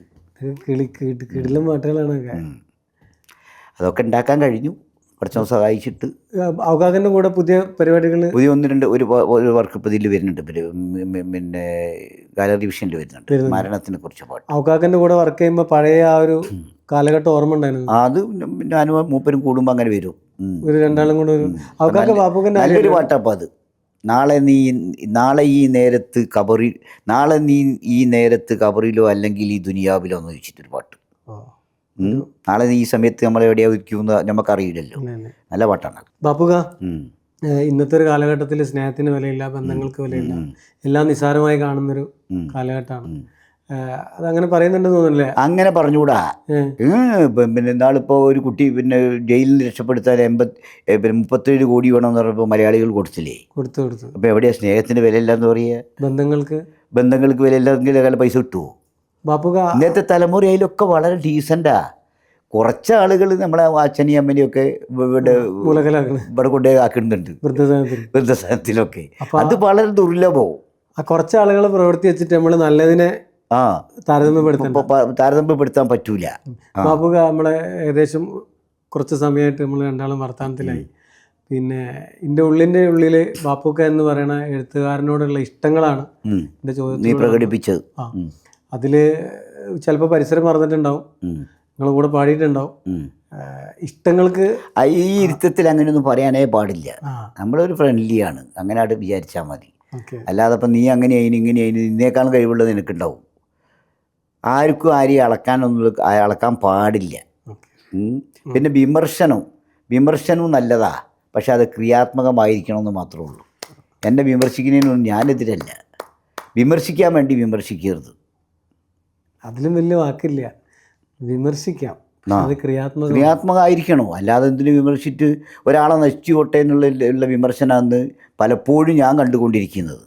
കിടിലം പാട്ടുകളാണ്. അതൊക്കെ ഉണ്ടാക്കാൻ കഴിഞ്ഞു, കുറച്ച് സഹായിച്ചിട്ട്. ഔക്കാക്കിൻ്റെ കൂടെ പുതിയ പരിപാടികൾ, പുതിയ ഒരു വർക്ക് ഇപ്പോൾ ഇതിൽ വരുന്നുണ്ട്, പിന്നെ ഗാലറി ഡിവിഷനിൽ വരുന്നുണ്ട്, മരണത്തിനെ കുറിച്ച് പാട്ട്. ഔക്കാക്കിൻ്റെ കൂടെ വർക്ക് ചെയ്യുമ്പോൾ പഴയ ആ ഒരു കാലഘട്ടം ഓർമ്മ ഉണ്ടായിരുന്നു. അത് ഞാനും മൂപ്പരും കൂടുമ്പോൾ അങ്ങനെ വരും. ഒരു രണ്ടാളും കൂടെ ഒരു നല്ലൊരു പാട്ടാപ്പോൾ അത് നാളെ ഈ നേരത്ത് കബറിലോ അല്ലെങ്കിൽ ഈ ദുനിയാവിലോ എന്ന് ചോദിച്ചിട്ടൊരു പാട്ട്. നാളെ നീ ഈ സമയത്ത് നമ്മളെവിടെയാ ഇരിക്കുമെന്ന് നമുക്കറിയില്ലല്ലോ. നല്ല പാട്ടാണ് ബാപ്പുക. ഇന്നത്തെ ഒരു കാലഘട്ടത്തിൽ സ്നേഹത്തിന് വിലയില്ല, ബന്ധങ്ങൾക്ക് വിലയില്ല, എല്ലാം നിസ്സാരമായി കാണുന്നൊരു കാലഘട്ടമാണ്. അതങ്ങനെ പറയുന്നുണ്ടെന്ന് തോന്നുന്നില്ലേ? അങ്ങനെ പറഞ്ഞുകൂടാ. പിന്നെ നാളിപ്പോൾ ഒരു കുട്ടി പിന്നെ ജയിലിൽ നിന്ന് രക്ഷപ്പെടുത്താൻ 37 കോടി വേണമെന്ന് പറഞ്ഞപ്പോൾ മലയാളികൾ കൊടുത്തില്ലേ? കൊടുത്തു. അപ്പോൾ എവിടെയാ സ്നേഹത്തിന് വിലയില്ല എന്ന് പറയുക? ബന്ധങ്ങൾക്ക് വിലയില്ലെങ്കിൽ പൈസ കിട്ടുമോ? ബാപ്പുക ഇന്നത്തെ തലമുറ അതിലൊക്കെ വളരെ ഡീസൻ്റാ. കുറച്ച് ആളുകൾ നമ്മളെ അച്ഛനെയും അമ്മനെയും ഒക്കെ ഇവിടെ കൊണ്ടേ ആക്കുന്നുണ്ട് വൃദ്ധസദനത്തിലൊക്കെ. അത് വളരെ ദുർലഭവും. കുറച്ച് ആളുകൾ പ്രവൃത്തി വെച്ചിട്ട് നമ്മൾ നല്ലതിനെ താരതമ്യപ്പെടുത്താൻ പറ്റൂല. ബാപ്പുക നമ്മളെ ഏകദേശം കുറച്ച് സമയമായിട്ട് നമ്മൾ രണ്ടാളും വർത്തമാനത്തിലായി. പിന്നെ എൻ്റെ ഉള്ളിൽ ബാപ്പുക്ക എന്ന് പറയുന്ന എഴുത്തുകാരനോടുള്ള ഇഷ്ടങ്ങളാണ് എൻ്റെ ചോദ്യത്തിൽ പ്രകടിപ്പിച്ചത്. അതിൽ ചിലപ്പോൾ പരിസരം മറന്നിട്ടുണ്ടാവും, നിങ്ങളെ കൂടെ പാടിയിട്ടുണ്ടാവും. ഇഷ്ടങ്ങൾക്ക് ഈ ഇരുത്തത്തിൽ അങ്ങനെയൊന്നും പറയാനേ പാടില്ല. നമ്മളൊരു ഫ്രണ്ട്ലിയാണ്, അങ്ങനെ ആയിട്ട് വിചാരിച്ചാൽ മതി. അല്ലാതെ ഇപ്പം നീ അങ്ങനെയായി ഇങ്ങനെയായി നിന്നേക്കാളും കഴിവുള്ളത് നിനക്കുണ്ടാവും. ആർക്കും ആരെയും അളക്കാൻ പാടില്ല. പിന്നെ വിമർശനവും നല്ലതാ, പക്ഷെ അത് ക്രിയാത്മകമായിരിക്കണമെന്ന് മാത്രമേ ഉള്ളൂ. എന്നെ വിമർശിക്കുന്നതിനൊന്നും ഞാനെതിരല്ല. വിമർശിക്കാൻ വേണ്ടി വിമർശിക്കരുത്. അതിലും വലിയ വാക്കില്ല. വിമർശിക്കാം, അത് ക്രിയാത്മകമായിരിക്കണോ? അല്ലാതെ എന്തിനു വിമർശിച്ചിട്ട് ഒരാളെ നശിച്ചുകൊട്ടെ എന്നുള്ള വിമർശനമാണ് പലപ്പോഴും ഞാൻ കണ്ടുകൊണ്ടിരിക്കുന്നത്.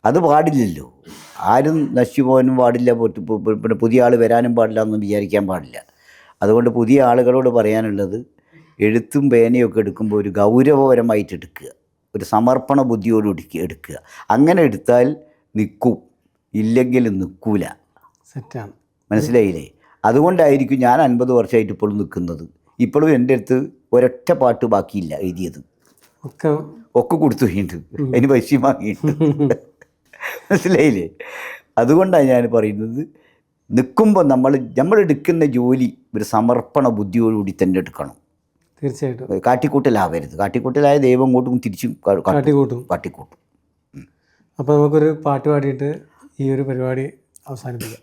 അത് പാടില്ലല്ലോ. ആരും നശിച്ചു പോകാനും പാടില്ല, പിന്നെ പുതിയ ആൾ വരാനും പാടില്ല എന്ന് വിചാരിക്കാൻ പാടില്ല. അതുകൊണ്ട് പുതിയ ആളുകളോട് പറയാനുള്ളത്, എഴുത്തും പേനയൊക്കെ എടുക്കുമ്പോൾ ഒരു ഗൗരവപരമായിട്ട് എടുക്കുക, ഒരു സമർപ്പണ ബുദ്ധിയോട് എടുക്കുക. അങ്ങനെ എടുത്താൽ നിൽക്കും, ഇല്ലെങ്കിൽ നിൽക്കൂല. സെറ്റാണ്, മനസ്സിലായില്ലേ? അതുകൊണ്ടായിരിക്കും ഞാൻ 50 വർഷമായിട്ട് ഇപ്പോഴും നിൽക്കുന്നത്. ഇപ്പോഴും എൻ്റെ അടുത്ത് ഒരൊറ്റ പാട്ട് ബാക്കിയില്ല എഴുതിയത്, ഒക്കെ കൊടുത്തു കഴിഞ്ഞിട്ട്, അതിന് പൈസ വാങ്ങിയിട്ട്. മനസ്സിലായില്ലേ? അതുകൊണ്ടാണ് ഞാൻ പറയുന്നത്, നിൽക്കുമ്പോൾ നമ്മൾ എടുക്കുന്ന ജോലി ഒരു സമർപ്പണ ബുദ്ധിയോടുകൂടി തന്നെ എടുക്കണം. തീർച്ചയായിട്ടും. കാട്ടിക്കൂട്ടലാവരുത്. കാട്ടിക്കൂട്ടലായ ദൈവം ഇങ്ങോട്ടും തിരിച്ചും കാട്ടിക്കൂട്ടും. അപ്പോൾ നമുക്കൊരു പാട്ട് പാടിയിട്ട് ഈ ഒരു പരിപാടി അവസാനിപ്പിക്കാം.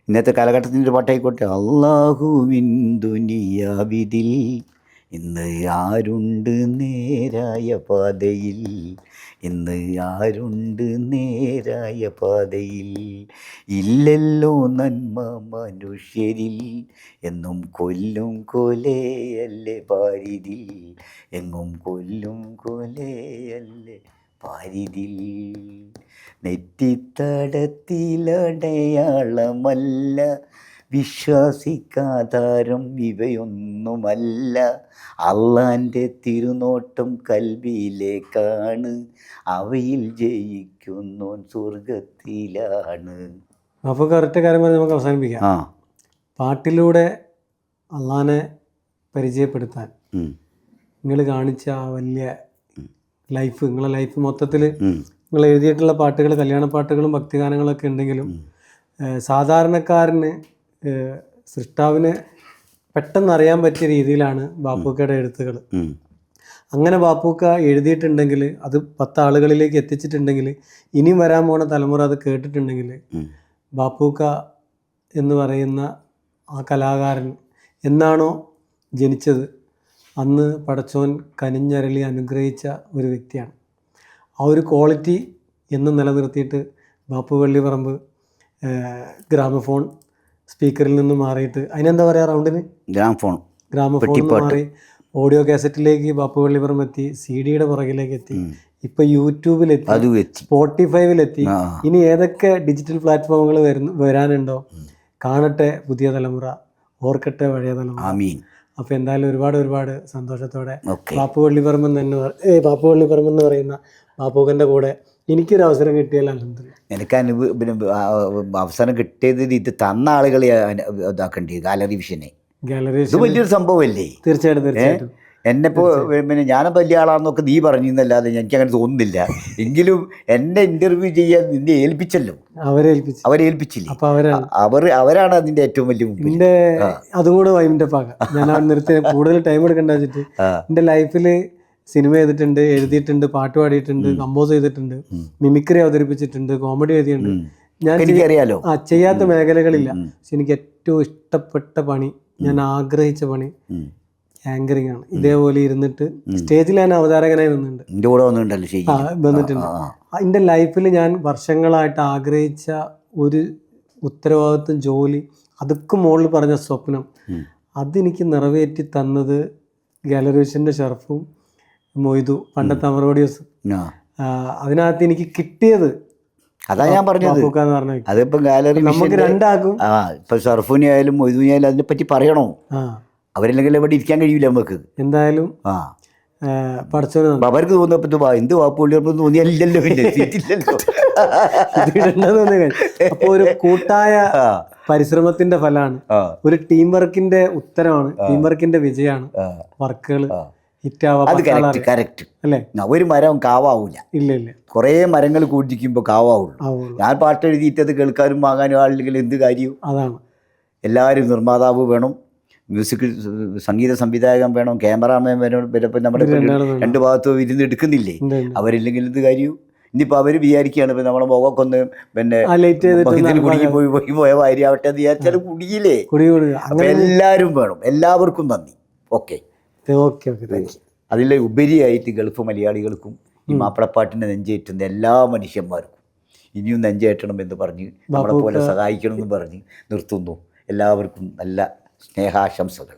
ഇന്നത്തെ കാലഘട്ടത്തിൻ്റെ ഒരു പാട്ടായിക്കോട്ടെ. അല്ലാഹുവിൻ ദുനിയാവിതിൽ ഇന്ന് ആരുണ്ട് നേരായ പാതയിൽ, ഇന്ന് ആരുണ്ട് നേരായ പാതയിൽ, ഇല്ലല്ലോ നന്മ മനുഷ്യരിൽ, എന്നും കൊല്ലും കൊലയല്ലേ പാരിതിൽ, എങ്ങും കൊല്ലും കൊലയല്ലേ പാരിതിൽ, നെറ്റിത്തടത്തിലടയാളമല്ല, വിശ്വാസിക്കാധാരം ഇവയൊന്നുമല്ല, അള്ളാൻ്റെ തിരുനോട്ടം കൽബിലേക്കാണ്, അവയിൽ ജയിക്കുന്നോൻ സ്വർഗത്തിലാണ്. അപ്പോൾ കറക്റ്റ് കാര്യം പറഞ്ഞ് നമുക്ക് അവസാനിപ്പിക്കാം. പാട്ടിലൂടെ അള്ളാനെ പരിചയപ്പെടുത്താൻ നിങ്ങൾ കാണിച്ച ആ വലിയ ലൈഫ്, നിങ്ങളെ ലൈഫ് മൊത്തത്തിൽ നിങ്ങൾ എഴുതിയിട്ടുള്ള പാട്ടുകൾ, കല്യാണ പാട്ടുകളും ഭക്തിഗാനങ്ങളൊക്കെ ഉണ്ടെങ്കിലും സാധാരണക്കാരന് സൃഷ്ടാവിന് പെട്ടെന്ന് അറിയാൻ പറ്റിയ രീതിയിലാണ് ബാപ്പുക്കയുടെ എഴുത്തുകൾ. അങ്ങനെ ബാപ്പുക്ക എഴുതിയിട്ടുണ്ടെങ്കിൽ, അത് 10 ആളുകളിലേക്ക് എത്തിച്ചിട്ടുണ്ടെങ്കിൽ, ഇനിയും വരാൻ പോകുന്ന തലമുറ അത് കേട്ടിട്ടുണ്ടെങ്കിൽ, ബാപ്പുക്ക എന്ന് പറയുന്ന ആ കലാകാരൻ എന്നാണോ ജനിച്ചത് അന്ന് പടച്ചോൻ കനിഞ്ഞരളി അനുഗ്രഹിച്ച ഒരു വ്യക്തിയാണ്. ആ ഒരു ക്വാളിറ്റി എന്നും നിലനിർത്തിയിട്ട് ബാപ്പു വള്ളിപ്പറമ്പ് ഗ്രാമഫോൺ സ്പീക്കറിൽ നിന്ന് മാറിയിട്ട്, അതിനെന്താ പറയുക, റൗണ്ടിന് ഗ്രാമഫോൺ മാറി ഓഡിയോ കാസറ്റിലേക്ക് ബാപ്പു വള്ളിപ്പറമ്പ് എത്തി, CD-യുടെ പുറകിലേക്ക് എത്തി, ഇപ്പം യൂട്യൂബിലെത്തി, സ്പോട്ടിഫൈവിലെത്തി. ഇനി ഏതൊക്കെ ഡിജിറ്റൽ പ്ലാറ്റ്ഫോമുകൾ വരാനുണ്ടോ കാണട്ടെ പുതിയ തലമുറ, ഓർക്കട്ടെ പഴയ തലമുറ. അപ്പോൾ എന്തായാലും ഒരുപാട് സന്തോഷത്തോടെ ബാപ്പു വള്ളിപ്പറമ്പ് എന്ന് പറയുന്ന ബാപ്പുക്കൻ്റെ കൂടെ എനിക്കൊരു അവസരം കിട്ടിയാൽ അൽഹംദുലില്ലാ. എനിക്ക് അവസരം കിട്ടിയത് ഇത് തന്ന ആളുകളെ ഇതാക്കേണ്ടി, ഗാലറി വിഷനെ. ഇത് വലിയൊരു സംഭവമല്ലേ? തീർച്ചയായിട്ടും. എന്നെപ്പോൾ പിന്നെ ഞാനും വലിയ ആളാണെന്നൊക്കെ നീ പറഞ്ഞിരുന്നല്ലാതെ എനിക്കങ്ങനെ തോന്നുന്നില്ല. എങ്കിലും എന്നെ ഇൻ്റർവ്യൂ ചെയ്യാൻ നിന്നെ ഏൽപ്പിച്ചല്ലോ, അവരെ ഏൽപ്പിച്ചില്ലേ? അവരാണ് അതിൻ്റെ ഏറ്റവും വലിയ മുമ്പിൽ. അതുകൂടെ വൈമിൻ്റെ പാക ഞാൻ നിർത്തി കൂടുതൽ ടൈം എടുക്കണ്ട വെച്ചിട്ട് എൻ്റെ ലൈഫിൽ സിനിമ ചെയ്തിട്ടുണ്ട്, എഴുതിയിട്ടുണ്ട്, പാട്ട് പാടിയിട്ടുണ്ട്, കമ്പോസ് ചെയ്തിട്ടുണ്ട്, മിമിക്രി അവതരിപ്പിച്ചിട്ടുണ്ട്, കോമഡി എഴുതിയിട്ടുണ്ട്. ഞാൻ എനിക്കറിയാലോ. ചെയ്യാത്ത മേഖലകളില്ല. പക്ഷെ എനിക്ക് ഏറ്റവും ഇഷ്ടപ്പെട്ട പണി, ഞാൻ ആഗ്രഹിച്ച പണി ആങ്കറിങ് ആണ്. ഇതേപോലെ ഇരുന്നിട്ട് സ്റ്റേജിൽ ഞാൻ അവതാരകനായി നിന്നിട്ടുണ്ട്. എൻ്റെ കൂടെ വന്നിട്ടുണ്ടല്ലോ ശരി. വന്നിട്ടുണ്ട്. എൻ്റെ ലൈഫിൽ ഞാൻ വർഷങ്ങളായിട്ട് ആഗ്രഹിച്ച ഒരു ഉത്തരവാദിത്വം, ജോലി, അതൊക്കെ മുകളിൽ പറഞ്ഞ സ്വപ്നം, അതെനിക്ക് നിറവേറ്റി തന്നത് ഗാലറിവിഷൻ്റെ ഷർഫും മൊയ്തു, പണ്ടത്തെ അമർവോഡിയോസ്. അതിനകത്ത് എനിക്ക് കിട്ടിയത് അതാ ഞാൻ പറഞ്ഞത്. അതിപ്പം ഗാലറി നമുക്ക് രണ്ടാക്കും, ഇപ്പൊ ഷർഫുനി ആയാലും മൊയ്തുനി ആയാലും അതിനെപ്പറ്റി പറയണോ? അവരില്ലെങ്കിൽ ഇവിടെ ഇരിക്കാൻ കഴിയില്ല നമുക്ക്. എന്തായാലും പഠിച്ചോന് അവർക്ക് തോന്നുന്നപ്പോ എന്ത് വാപ്പുള്ളി തോന്നിയാലില്ലല്ലോ, പിന്നെ അപ്പൊ ഒരു കൂട്ടായ പരിശ്രമത്തിന്റെ ഫലമാണ്, ഒരു ടീം വർക്കിന്റെ ഉത്തരമാണ്, ടീം വർക്കിന്റെ വിജയമാണ് വർക്കുകൾ അത് കറക്റ്റ് അല്ലേ? ഒരു മരം കാവാവൂല. ഇല്ല ഇല്ല, കുറേ മരങ്ങൾ കൂടിക്കുമ്പോ കാവാവുള്ളൂ. ഞാൻ പാട്ട് എഴുതിയിട്ടത് കേൾക്കാനും വാങ്ങാനും ആളില്ലെങ്കിൽ എന്ത് കാര്യവും. അതാണ്. എല്ലാവരും നിർമ്മാതാവ് വേണം, മ്യൂസിക് സംഗീത സംവിധായകൻ വേണം, ക്യാമറാമാൻ വേണം. ഇപ്പം നമ്മുടെ രണ്ട് ഭാഗത്തും ഇരുന്ന് എടുക്കുന്നില്ലേ, അവരില്ലെങ്കിൽ എന്ത് കാര്യവും. ഇനിയിപ്പോൾ അവർ വിചാരിക്കുകയാണ് ഇപ്പം നമ്മളെ മുഖമൊക്കെ ഒന്ന് പിന്നെ കുടുങ്ങി പോയ ഭാര്യയാവട്ടെ എന്ന് വിചാരിച്ചാൽ കുടുങ്ങിയില്ലേ. അപ്പം എല്ലാവരും വേണം, എല്ലാവർക്കും നന്ദി. ഓക്കെ. അതിലെ ഉപരിയായിട്ട് ഗൾഫ് മലയാളികൾക്കും ഈ മാപ്പിളപ്പാട്ടിനെ നെഞ്ചേറ്റുന്ന എല്ലാ മനുഷ്യന്മാർക്കും ഇനിയും നെഞ്ചേറ്റണം എന്ന് പറഞ്ഞ് നമ്മളെ പോലെ സഹായിക്കണം എന്ന് പറഞ്ഞ് നിർത്തുന്നു. എല്ലാവർക്കും നല്ല സ്നേഹാശംസകൾ.